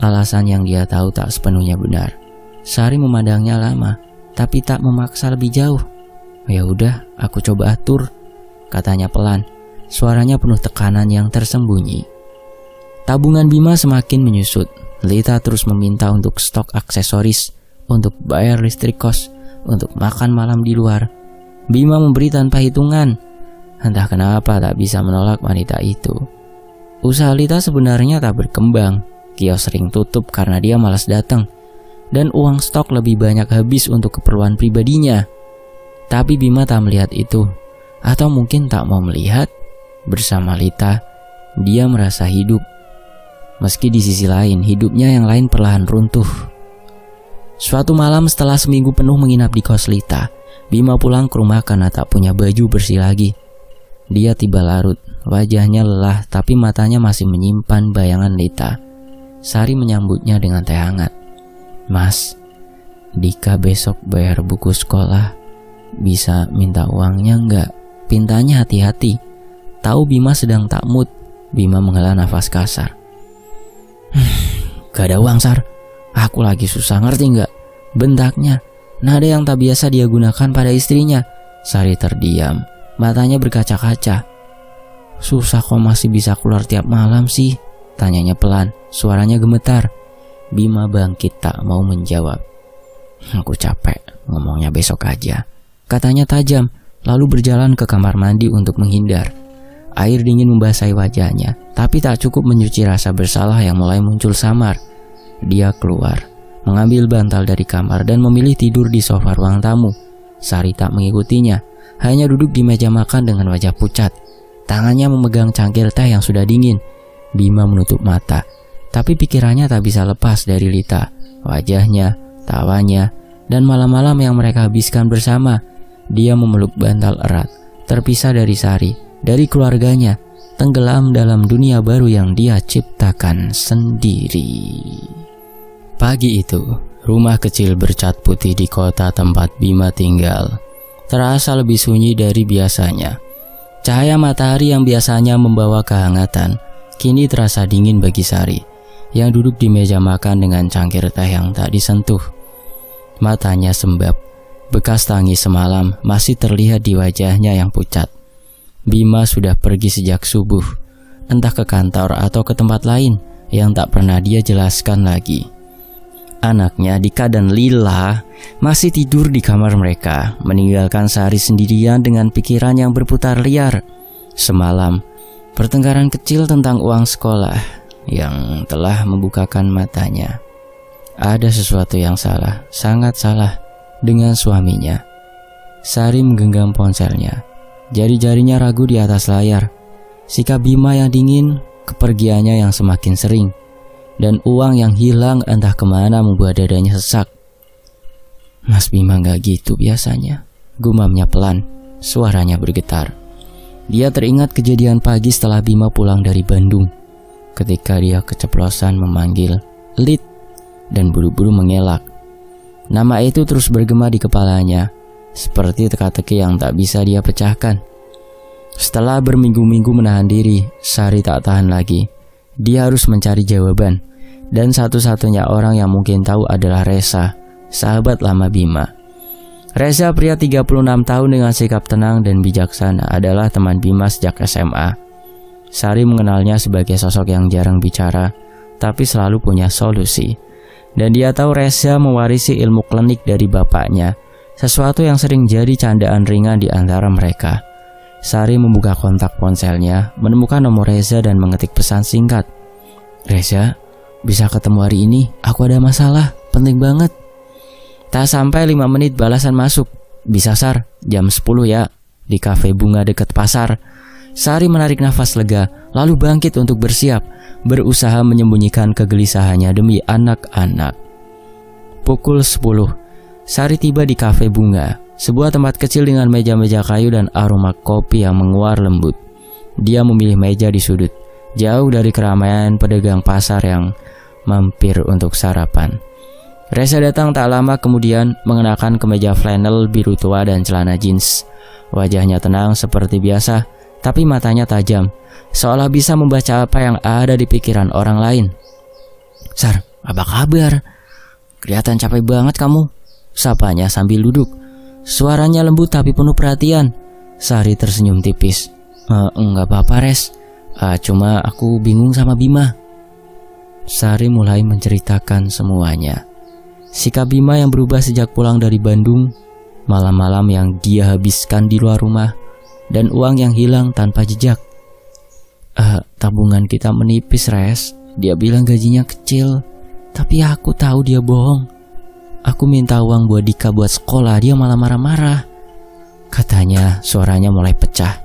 Alasan yang dia tahu tak sepenuhnya benar. Sari memandangnya lama, tapi tak memaksa lebih jauh. Ya udah, aku coba atur, katanya pelan. Suaranya penuh tekanan yang tersembunyi. Tabungan Bima semakin menyusut. Lita terus meminta untuk stok aksesoris, untuk bayar listrik kos, untuk makan malam di luar. Bima memberi tanpa hitungan. Entah kenapa tak bisa menolak wanita itu. Usaha Lita sebenarnya tak berkembang. Kios sering tutup karena dia malas datang, dan uang stok lebih banyak habis untuk keperluan pribadinya. Tapi Bima tak melihat itu, atau mungkin tak mau melihat. Bersama Lita, dia merasa hidup. Meski di sisi lain, hidupnya yang lain perlahan runtuh. Suatu malam setelah seminggu penuh menginap di kos Lita, Bima pulang ke rumah karena tak punya baju bersih lagi. Dia tiba larut, wajahnya lelah tapi matanya masih menyimpan bayangan Lita. Sari menyambutnya dengan teh hangat. Mas, Dika besok bayar buku sekolah. Bisa minta uangnya enggak? Pintanya hati-hati. Tahu Bima sedang tak mood, Bima menghela nafas kasar. Gak ada uang Sar, aku lagi susah, ngerti enggak? Bentaknya. Nada yang tak biasa dia gunakan pada istrinya. Sari terdiam, matanya berkaca-kaca. Susah kok masih bisa keluar tiap malam sih? Tanyanya pelan, suaranya gemetar. Bima bangkit tak mau menjawab. Aku capek, ngomongnya besok aja, katanya tajam, lalu berjalan ke kamar mandi untuk menghindar. Air dingin membasahi wajahnya, tapi tak cukup menyuci rasa bersalah yang mulai muncul samar. Dia keluar, mengambil bantal dari kamar dan memilih tidur di sofa ruang tamu. Sari tak mengikutinya, hanya duduk di meja makan dengan wajah pucat. Tangannya memegang cangkir teh yang sudah dingin. Bima menutup mata, tapi pikirannya tak bisa lepas dari Lita, wajahnya, tawanya, dan malam-malam yang mereka habiskan bersama. Dia memeluk bantal erat, terpisah dari Sari, dari keluarganya, tenggelam dalam dunia baru yang dia ciptakan sendiri. Pagi itu, rumah kecil bercat putih di kota tempat Bima tinggal terasa lebih sunyi dari biasanya. Cahaya matahari yang biasanya membawa kehangatan kini terasa dingin bagi Sari, yang duduk di meja makan dengan cangkir teh yang tak disentuh. Matanya sembab, bekas tangis semalam masih terlihat di wajahnya yang pucat. Bima sudah pergi sejak subuh, entah ke kantor atau ke tempat lain yang tak pernah dia jelaskan lagi. Anaknya Dika dan Lila masih tidur di kamar mereka, meninggalkan Sari sendirian dengan pikiran yang berputar liar. Semalam, pertengkaran kecil tentang uang sekolah yang telah membukakan matanya. Ada sesuatu yang salah, sangat salah dengan suaminya. Sari menggenggam ponselnya. Jari-jarinya ragu di atas layar. Sikap Bima yang dingin, kepergiannya yang semakin sering, dan uang yang hilang entah kemana membuat dadanya sesak. Mas Bima gak gitu biasanya, gumamnya pelan, suaranya bergetar. Dia teringat kejadian pagi setelah Bima pulang dari Bandung, ketika dia keceplosan memanggil Lid dan buru-buru mengelak. Nama itu terus bergema di kepalanya, seperti teka-teki yang tak bisa dia pecahkan. Setelah berminggu-minggu menahan diri, Sari tak tahan lagi. Dia harus mencari jawaban, dan satu-satunya orang yang mungkin tahu adalah Reza, sahabat lama Bima. Reza, pria 36 tahun dengan sikap tenang dan bijaksana, adalah teman Bima sejak SMA. Sari mengenalnya sebagai sosok yang jarang bicara, tapi selalu punya solusi. Dan dia tahu Reza mewarisi ilmu klinik dari bapaknya, sesuatu yang sering jadi candaan ringan di antara mereka. Sari membuka kontak ponselnya, menemukan nomor Reza dan mengetik pesan singkat. "Reza, bisa ketemu hari ini? Aku ada masalah, penting banget." Tak sampai 5 menit balasan masuk. "Bisa Sar, jam 10 ya, di kafe bunga dekat pasar." Sari menarik nafas lega, lalu bangkit untuk bersiap, berusaha menyembunyikan kegelisahannya demi anak-anak. Pukul 10, Sari tiba di kafe bunga, sebuah tempat kecil dengan meja-meja kayu dan aroma kopi yang menguar lembut. Dia memilih meja di sudut, jauh dari keramaian pedagang pasar yang mampir untuk sarapan. Reza datang tak lama kemudian mengenakan kemeja flanel biru tua dan celana jeans. Wajahnya tenang seperti biasa, tapi matanya tajam, seolah bisa membaca apa yang ada di pikiran orang lain. "Sar, apa kabar? Kelihatan capek banget kamu," sapanya sambil duduk. Suaranya lembut tapi penuh perhatian. Sari tersenyum tipis. Enggak apa-apa Res, cuma aku bingung sama Bima." Sari mulai menceritakan semuanya. Sikap Bima yang berubah sejak pulang dari Bandung, malam-malam yang dia habiskan di luar rumah, dan uang yang hilang tanpa jejak. Tabungan kita menipis Res, dia bilang gajinya kecil, tapi aku tahu dia bohong. Aku minta uang buat Dika buat sekolah, dia malah marah-marah. Katanya suaranya mulai pecah.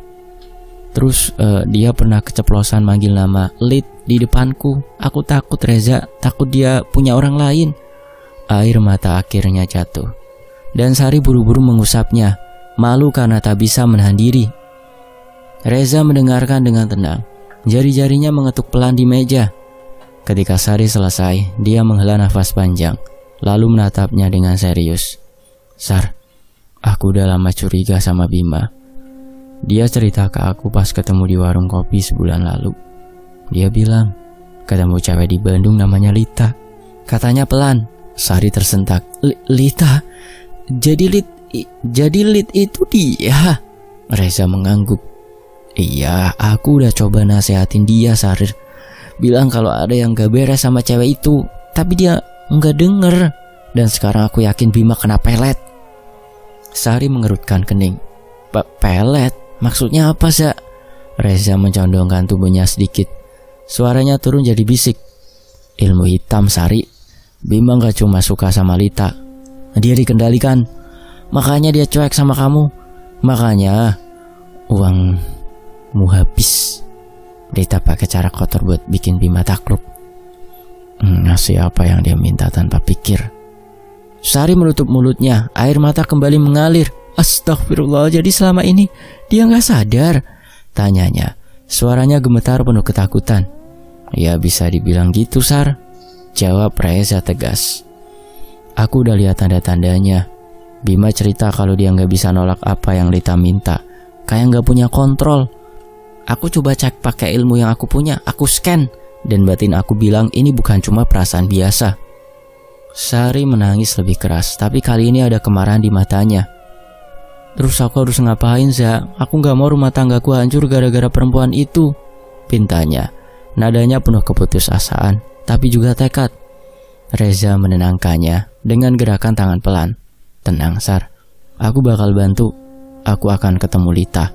Terus dia pernah keceplosan manggil nama Lid di depanku. Aku takut Reza, takut dia punya orang lain. Air mata akhirnya jatuh, dan Sari buru-buru mengusapnya, malu karena tak bisa menahan diri. Reza mendengarkan dengan tenang, jari-jarinya mengetuk pelan di meja. Ketika Sari selesai, dia menghela nafas panjang, lalu menatapnya dengan serius. "Sar, aku udah lama curiga sama Bima. Dia cerita ke aku pas ketemu di warung kopi sebulan lalu. Dia bilang, ketemu cewek di Bandung namanya Lita." Katanya pelan. Sari tersentak. Lita? Jadi Lit itu dia?" Reza mengangguk. "Iya, aku udah coba nasehatin dia, Sar. Bilang kalau ada yang gak beres sama cewek itu, tapi dia nggak denger. Dan sekarang aku yakin Bima kena pelet." Sari mengerutkan kening. Pelet? Maksudnya apa, Za?" Reza mencondongkan tubuhnya sedikit. Suaranya turun jadi bisik. "Ilmu hitam, Sari. Bima gak cuma suka sama Lita, dia dikendalikan. Makanya dia cuek sama kamu. Makanya uangmu habis. Lita pakai cara kotor buat bikin Bima takluk. Ngasih apa yang dia minta tanpa pikir." Sari menutup mulutnya, air mata kembali mengalir. "Astagfirullah, jadi selama ini dia gak sadar?" tanyanya. Suaranya gemetar penuh ketakutan. "Ya bisa dibilang gitu, Sar," jawab Reza tegas. "Aku udah lihat tanda-tandanya. Bima cerita kalau dia gak bisa nolak apa yang Lita minta, kayak gak punya kontrol. Aku coba cek pakai ilmu yang aku punya, aku scan, dan batin aku bilang ini bukan cuma perasaan biasa." Sari menangis lebih keras, tapi kali ini ada kemarahan di matanya. "Terus aku harus ngapain, Za? Aku gak mau rumah tanggaku hancur gara-gara perempuan itu," pintanya. Nadanya penuh keputusasaan, tapi juga tekad. Reza menenangkannya dengan gerakan tangan pelan. "Tenang, Sar. Aku bakal bantu. Aku akan ketemu Lita.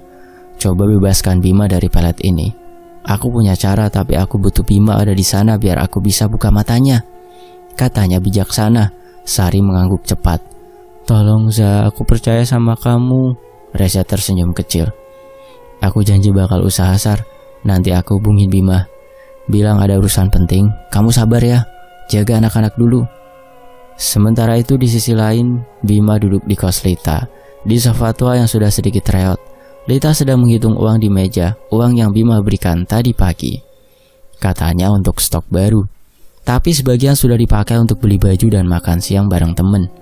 Coba bebaskan Bima dari pelet ini. Aku punya cara, tapi aku butuh Bima ada di sana biar aku bisa buka matanya," katanya bijaksana. Sari mengangguk cepat. "Tolong, Za, aku percaya sama kamu." Reza tersenyum kecil. "Aku janji bakal usaha, Sar. Nanti aku hubungin Bima. Bilang ada urusan penting. Kamu sabar ya, jaga anak-anak dulu." Sementara itu di sisi lain, Bima duduk di kos Lita, di sofa tua yang sudah sedikit reot. Lita sedang menghitung uang di meja, uang yang Bima berikan tadi pagi. Katanya untuk stok baru, tapi sebagian sudah dipakai untuk beli baju dan makan siang bareng temen.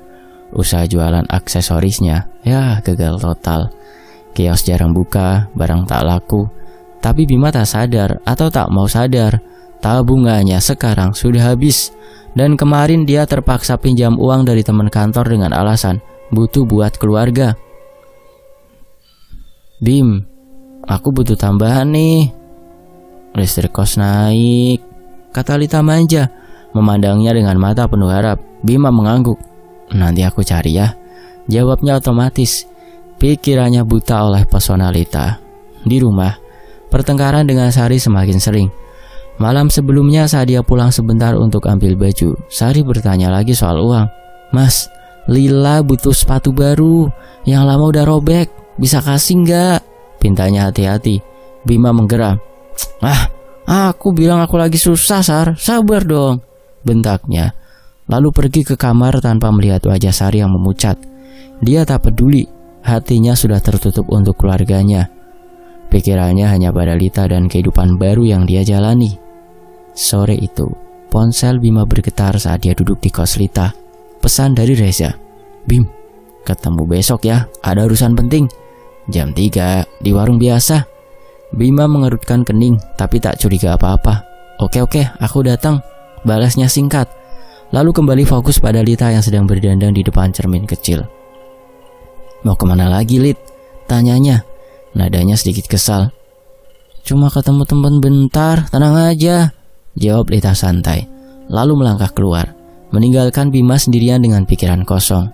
Usaha jualan aksesorisnya, ya gagal total. Kios jarang buka, barang tak laku. Tapi Bima tak sadar atau tak mau sadar, tabungannya sekarang sudah habis. Dan kemarin dia terpaksa pinjam uang dari teman kantor dengan alasan butuh buat keluarga. "Bim, aku butuh tambahan nih." Listrik kos naik, kata Lita manja, memandangnya dengan mata penuh harap. Bima mengangguk. Nanti aku cari ya, jawabnya otomatis. Pikirannya buta oleh pesona Lita. Di rumah, pertengkaran dengan Sari semakin sering. Malam sebelumnya saat dia pulang sebentar untuk ambil baju, Sari bertanya lagi soal uang. Mas, Lila butuh sepatu baru, yang lama udah robek, bisa kasih nggak? Pintanya hati-hati. Bima menggeram. Aku bilang aku lagi susah, Sar, sabar dong, bentaknya. Lalu pergi ke kamar tanpa melihat wajah Sari yang memucat. Dia tak peduli, hatinya sudah tertutup untuk keluarganya. Pikirannya hanya pada Lita dan kehidupan baru yang dia jalani. Sore itu, ponsel Bima bergetar saat dia duduk di kos Lita. Pesan dari Reza. Bim, ketemu besok ya, ada urusan penting. Jam 3 di warung biasa. Bima mengerutkan kening tapi tak curiga apa-apa. Oke, aku datang, balasnya singkat. Lalu kembali fokus pada Lita yang sedang berdandang di depan cermin kecil. Mau kemana lagi, Lit? Tanyanya. Nadanya sedikit kesal. Cuma ketemu teman bentar, tenang aja, jawab Lita santai. Lalu melangkah keluar, meninggalkan Bima sendirian dengan pikiran kosong.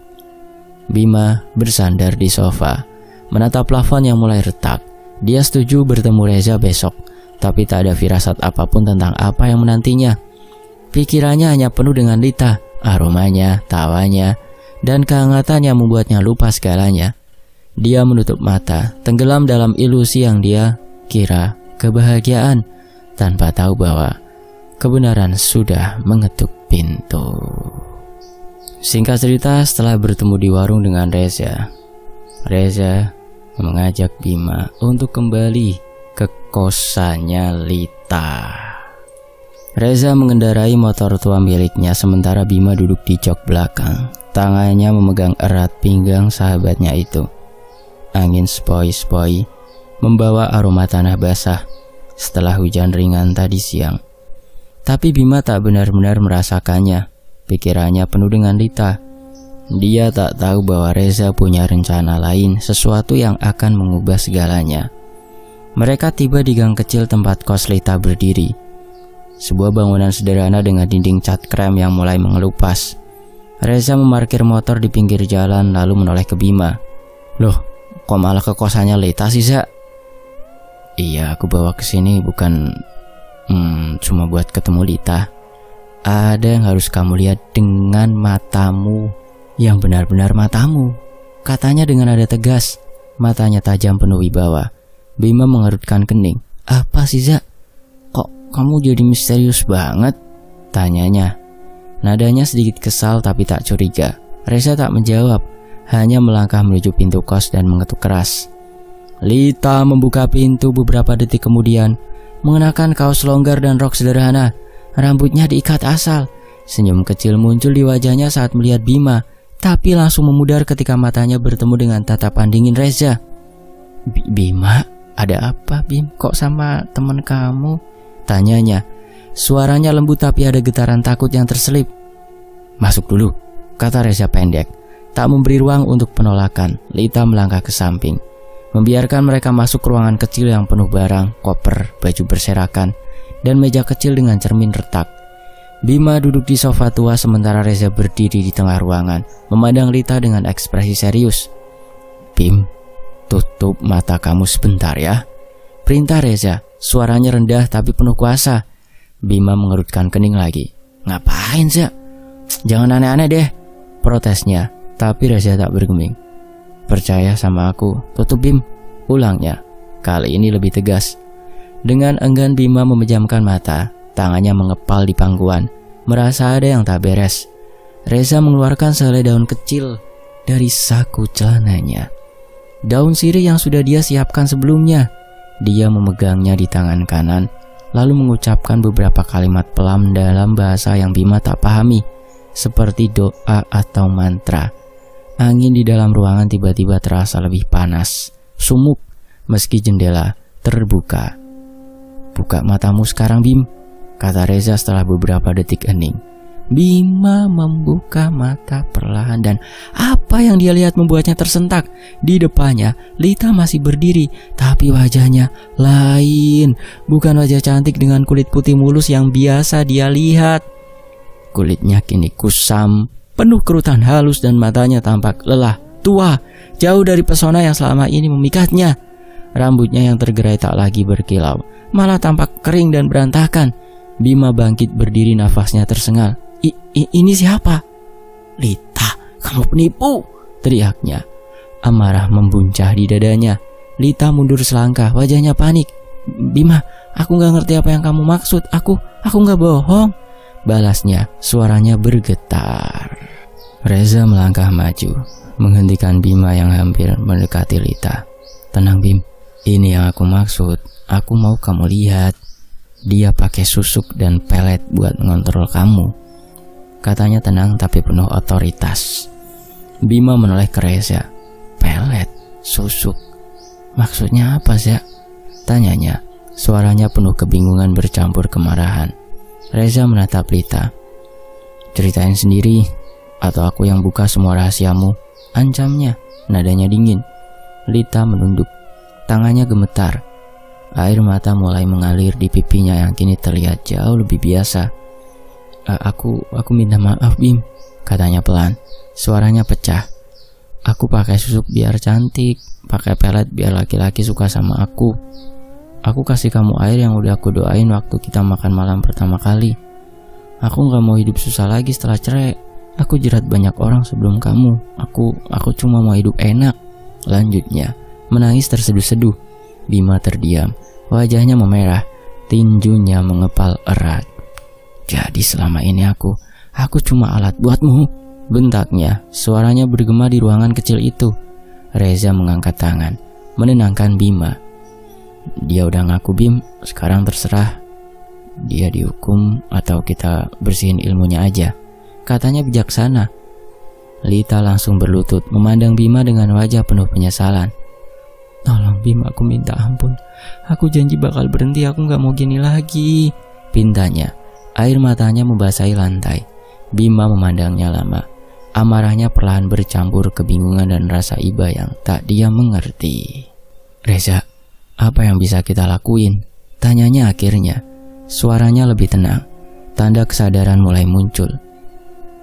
Bima bersandar di sofa, menatap plafon yang mulai retak. Dia setuju bertemu Reza besok, tapi tak ada firasat apapun tentang apa yang menantinya. Pikirannya hanya penuh dengan Lita, aromanya, tawanya, dan kehangatan yang membuatnya lupa segalanya. Dia menutup mata, tenggelam dalam ilusi yang dia kira kebahagiaan, tanpa tahu bahwa kebenaran sudah mengetuk pintu. Singkat cerita, setelah bertemu di warung dengan Reza mengajak Bima untuk kembali ke kosannya Lita. Reza mengendarai motor tua miliknya sementara Bima duduk di jok belakang. Tangannya memegang erat pinggang sahabatnya itu. Angin sepoi-sepoi membawa aroma tanah basah setelah hujan ringan tadi siang. Tapi Bima tak benar-benar merasakannya. Pikirannya penuh dengan Lita. Dia tak tahu bahwa Reza punya rencana lain, sesuatu yang akan mengubah segalanya. Mereka tiba di gang kecil tempat kos Lita berdiri. Sebuah bangunan sederhana dengan dinding cat krem yang mulai mengelupas. Reza memarkir motor di pinggir jalan lalu menoleh ke Bima. Loh, kok malah ke kosannya Lita sih, Za? Iya, aku bawa ke sini bukan cuma buat ketemu Lita. Ada yang harus kamu lihat dengan matamu, yang benar-benar matamu, katanya dengan nada tegas. Matanya tajam penuh wibawa. Bima mengerutkan kening. Apa sih, Za? Kok kamu jadi misterius banget? Tanyanya. Nadanya sedikit kesal tapi tak curiga. Reza tak menjawab, hanya melangkah menuju pintu kos dan mengetuk keras. Lita membuka pintu beberapa detik kemudian, mengenakan kaos longgar dan rok sederhana. Rambutnya diikat asal. Senyum kecil muncul di wajahnya saat melihat Bima, tapi langsung memudar ketika matanya bertemu dengan tatapan dingin Reza. Bima, ada apa, Bim? Kok sama teman kamu? Tanyanya. Suaranya lembut tapi ada getaran takut yang terselip. Masuk dulu, kata Reza pendek. Tak memberi ruang untuk penolakan, Lita melangkah ke samping, membiarkan mereka masuk ke ruangan kecil yang penuh barang, koper, baju berserakan, dan meja kecil dengan cermin retak. Bima duduk di sofa tua sementara Reza berdiri di tengah ruangan, memandang Lita dengan ekspresi serius. Bim, tutup mata kamu sebentar ya, perintah Reza. Suaranya rendah tapi penuh kuasa. Bima mengerutkan kening lagi. Ngapain, Za? Jangan aneh-aneh deh, protesnya. Tapi Reza tak bergeming. Percaya sama aku, tutup Bim, ulangnya. Kali ini lebih tegas. Dengan enggan Bima memejamkan mata, tangannya mengepal di pangkuan, merasa ada yang tak beres. Reza mengeluarkan sehelai daun kecil dari saku celananya. Daun sirih yang sudah dia siapkan sebelumnya. Dia memegangnya di tangan kanan, lalu mengucapkan beberapa kalimat pelan dalam bahasa yang Bima tak pahami, seperti doa atau mantra. Angin di dalam ruangan tiba-tiba terasa lebih panas, sumuk, meski jendela terbuka. Buka matamu sekarang, Bim, kata Reza setelah beberapa detik hening. Bima membuka mata perlahan dan apa yang dia lihat membuatnya tersentak. Di depannya Lita masih berdiri, tapi wajahnya lain. Bukan wajah cantik dengan kulit putih mulus yang biasa dia lihat. Kulitnya kini kusam, penuh kerutan halus dan matanya tampak lelah, tua, jauh dari pesona yang selama ini memikatnya. Rambutnya yang tergerai tak lagi berkilau, malah tampak kering dan berantakan. Bima bangkit berdiri, nafasnya tersengal. Ini siapa? Lita, kamu penipu, teriaknya. Amarah membuncah di dadanya. Lita mundur selangkah, wajahnya panik. Bima, aku gak ngerti apa yang kamu maksud. Aku gak bohong, balasnya, suaranya bergetar. Reza melangkah maju, menghentikan Bima yang hampir mendekati Lita. Tenang Bim, ini yang aku maksud. Aku mau kamu lihat. Dia pakai susuk dan pelet buat mengontrol kamu, katanya tenang tapi penuh otoritas. Bima menoleh ke Reza. Pelet, susuk, maksudnya apa sih? Tanyanya, suaranya penuh kebingungan bercampur kemarahan. Reza menatap Lita. Ceritain sendiri, atau aku yang buka semua rahasiamu, ancamnya, nadanya dingin. Lita menunduk, tangannya gemetar. Air mata mulai mengalir di pipinya yang kini terlihat jauh lebih biasa. Aku minta maaf Bim, katanya pelan. Suaranya pecah. Aku pakai susuk biar cantik, pakai pelet biar laki-laki suka sama aku. Aku kasih kamu air yang udah aku doain waktu kita makan malam pertama kali. Aku gak mau hidup susah lagi setelah cerai. Aku jerat banyak orang sebelum kamu. Aku cuma mau hidup enak, lanjutnya, menangis terseduh-seduh. Bima terdiam, wajahnya memerah, tinjunya mengepal erat. Jadi selama ini aku cuma alat buatmu, bentaknya. Suaranya bergema di ruangan kecil itu. Reza mengangkat tangan, menenangkan Bima. Dia udah ngaku Bim, sekarang terserah. Dia dihukum atau kita bersihin ilmunya aja, katanya bijaksana. Lita langsung berlutut memandang Bima dengan wajah penuh penyesalan. Tolong Bim, aku minta ampun. Aku janji bakal berhenti, aku gak mau gini lagi, pintanya. Air matanya membasahi lantai. Bima memandangnya lama. Amarahnya perlahan bercampur kebingungan dan rasa iba yang tak dia mengerti. Reza, apa yang bisa kita lakuin? Tanyanya akhirnya. Suaranya lebih tenang. Tanda kesadaran mulai muncul.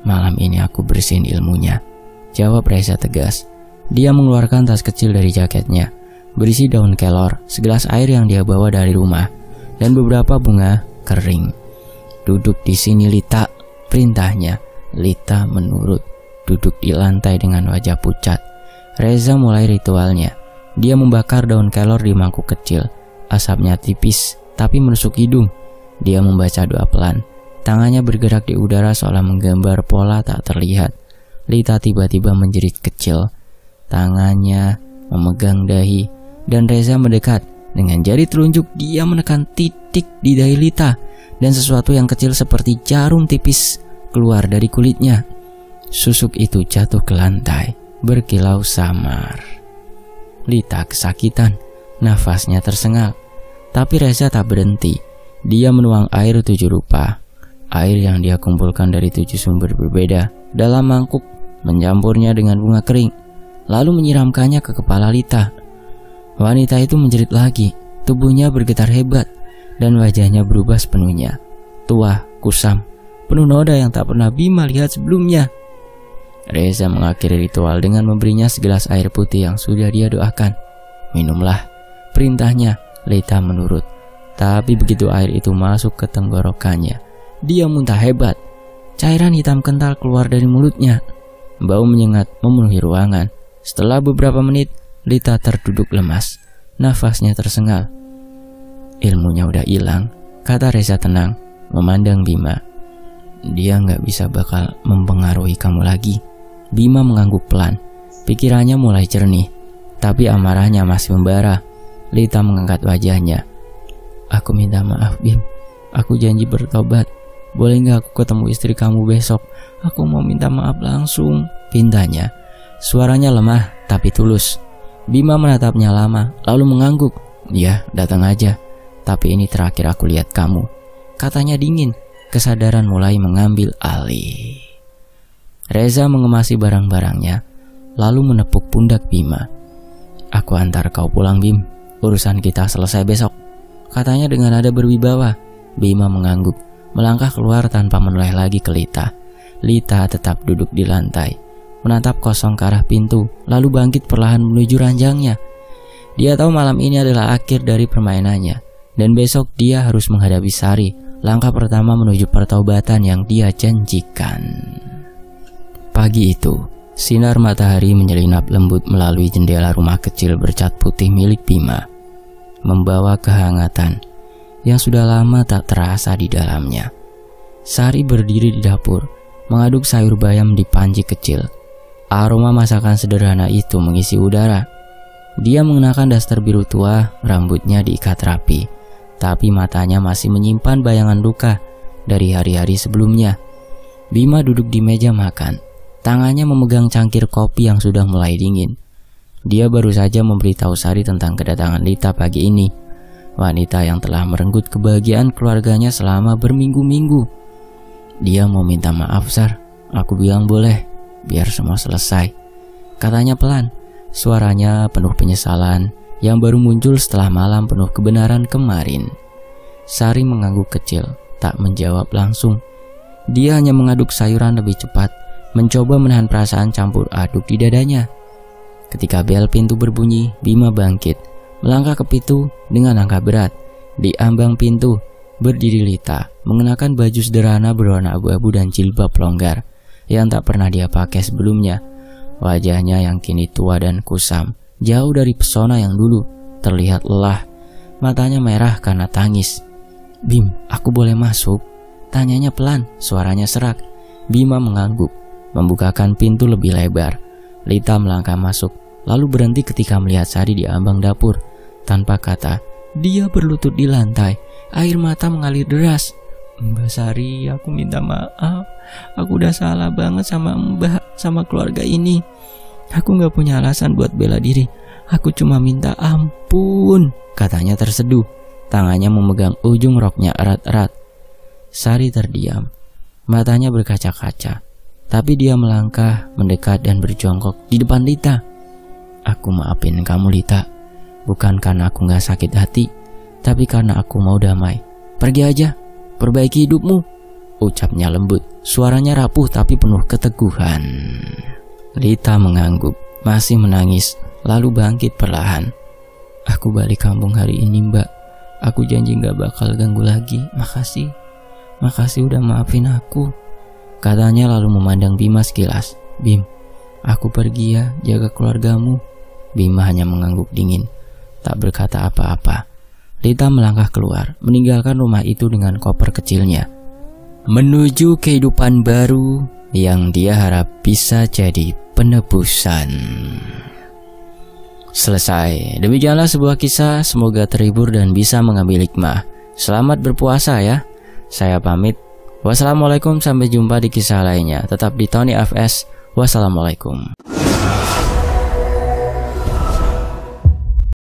Malam ini aku bersihin ilmunya, jawab Reza tegas. Dia mengeluarkan tas kecil dari jaketnya, berisi daun kelor, segelas air yang dia bawa dari rumah, dan beberapa bunga kering. Duduk di sini Lita, perintahnya. Lita menurut, duduk di lantai dengan wajah pucat. Reza mulai ritualnya. Dia membakar daun kelor di mangkuk kecil. Asapnya tipis, tapi menusuk hidung. Dia membaca doa pelan. Tangannya bergerak di udara seolah menggambar pola tak terlihat. Lita tiba-tiba menjerit kecil. Tangannya memegang dahi, dan Reza mendekat. Dengan jari telunjuk dia menekan titik di dahi Lita, dan sesuatu yang kecil seperti jarum tipis keluar dari kulitnya. Susuk itu jatuh ke lantai, berkilau samar. Lita kesakitan, nafasnya tersengal. Tapi Reza tak berhenti. Dia menuang air 7 rupa, air yang dia kumpulkan dari 7 sumber berbeda, dalam mangkuk, mencampurnya dengan bunga kering, lalu menyiramkannya ke kepala Lita. Wanita itu menjerit lagi, tubuhnya bergetar hebat, dan wajahnya berubah sepenuhnya. Tua, kusam, penuh noda yang tak pernah Bima lihat sebelumnya. Reza mengakhiri ritual dengan memberinya segelas air putih yang sudah dia doakan. Minumlah, perintahnya. Lita menurut. Tapi begitu air itu masuk ke tenggorokannya, dia muntah hebat. Cairan hitam kental keluar dari mulutnya. Bau menyengat memenuhi ruangan. Setelah beberapa menit, Lita terduduk lemas. Nafasnya tersengal. Ilmunya udah hilang, kata Reza tenang, memandang Bima. Dia gak bisa bakal mempengaruhi kamu lagi. Bima mengangguk pelan. Pikirannya mulai jernih, tapi amarahnya masih membara. Lita mengangkat wajahnya. Aku minta maaf Bim. Aku janji bertobat. Boleh gak aku ketemu istri kamu besok? Aku mau minta maaf langsung, pintanya. Suaranya lemah tapi tulus. Bima menatapnya lama, lalu mengangguk. Ya, datang aja. Tapi ini terakhir aku lihat kamu, katanya dingin. kesadaran mulai mengambil alih. Reza mengemasi barang-barangnya, lalu menepuk pundak Bima. "Aku antar kau pulang, Bim. Urusan kita selesai besok," katanya dengan nada berwibawa. Bima mengangguk, melangkah keluar tanpa menoleh lagi ke Lita. Lita tetap duduk di lantai, menatap kosong ke arah pintu, lalu bangkit perlahan menuju ranjangnya. Dia tahu malam ini adalah akhir dari permainannya, dan besok dia harus menghadapi Sari, langkah pertama menuju pertaubatan yang dia janjikan. Pagi itu, sinar matahari menyelinap lembut melalui jendela rumah kecil bercat putih milik Bima, membawa kehangatan yang sudah lama tak terasa di dalamnya. Sari berdiri di dapur, mengaduk sayur bayam di panci kecil. Aroma masakan sederhana itu mengisi udara. Dia mengenakan daster biru tua, rambutnya diikat rapi, tapi matanya masih menyimpan bayangan luka dari hari-hari sebelumnya. Bima duduk di meja makan, tangannya memegang cangkir kopi yang sudah mulai dingin. Dia baru saja memberitahu Sari tentang kedatangan Lita pagi ini, wanita yang telah merenggut kebahagiaan keluarganya selama berminggu-minggu. "Dia mau minta maaf, Sar. Aku bilang boleh, biar semua selesai," katanya pelan. Suaranya penuh penyesalan yang baru muncul setelah malam penuh kebenaran kemarin. Sari mengangguk kecil, tak menjawab langsung. Dia hanya mengaduk sayuran lebih cepat, mencoba menahan perasaan campur aduk di dadanya. Ketika bel pintu berbunyi, Bima bangkit, melangkah ke pintu dengan langkah berat. Di ambang pintu berdiri Lita, mengenakan baju sederhana berwarna abu-abu dan jilbab longgar yang tak pernah dia pakai sebelumnya. Wajahnya yang kini tua dan kusam, jauh dari pesona yang dulu, terlihat lelah. Matanya merah karena tangis. "Bim, aku boleh masuk?" tanyanya pelan, suaranya serak. Bima mengangguk, membukakan pintu lebih lebar. Lita melangkah masuk, lalu berhenti ketika melihat Sari di ambang dapur. Tanpa kata, dia berlutut di lantai, air mata mengalir deras. "Mbak Sari, aku minta maaf. Aku udah salah banget sama Mbak, sama keluarga ini. Aku gak punya alasan buat bela diri. Aku cuma minta ampun," katanya terseduh. Tangannya memegang ujung roknya erat-erat. Sari terdiam, matanya berkaca-kaca. Tapi dia melangkah, mendekat dan berjongkok di depan Lita. "Aku maafin kamu, Lita. Bukan karena aku gak sakit hati, tapi karena aku mau damai. Pergi aja, perbaiki hidupmu," ucapnya lembut. Suaranya rapuh tapi penuh keteguhan. Lita mengangguk, masih menangis, lalu bangkit perlahan. "Aku balik kampung hari ini, Mbak. Aku janji gak bakal ganggu lagi. Makasih. Makasih udah maafin aku," katanya lalu memandang Bima sekilas. "Bim, aku pergi ya, jaga keluargamu." Bima hanya mengangguk dingin, tak berkata apa-apa. Lita melangkah keluar, meninggalkan rumah itu dengan koper kecilnya, menuju kehidupan baru yang dia harap bisa jadi penebusan. Selesai. Demikianlah sebuah kisah, semoga terhibur dan bisa mengambil hikmah. Selamat berpuasa ya. Saya pamit. Wassalamualaikum, sampai jumpa di kisah lainnya. Tetap di Tony FS. Wassalamualaikum.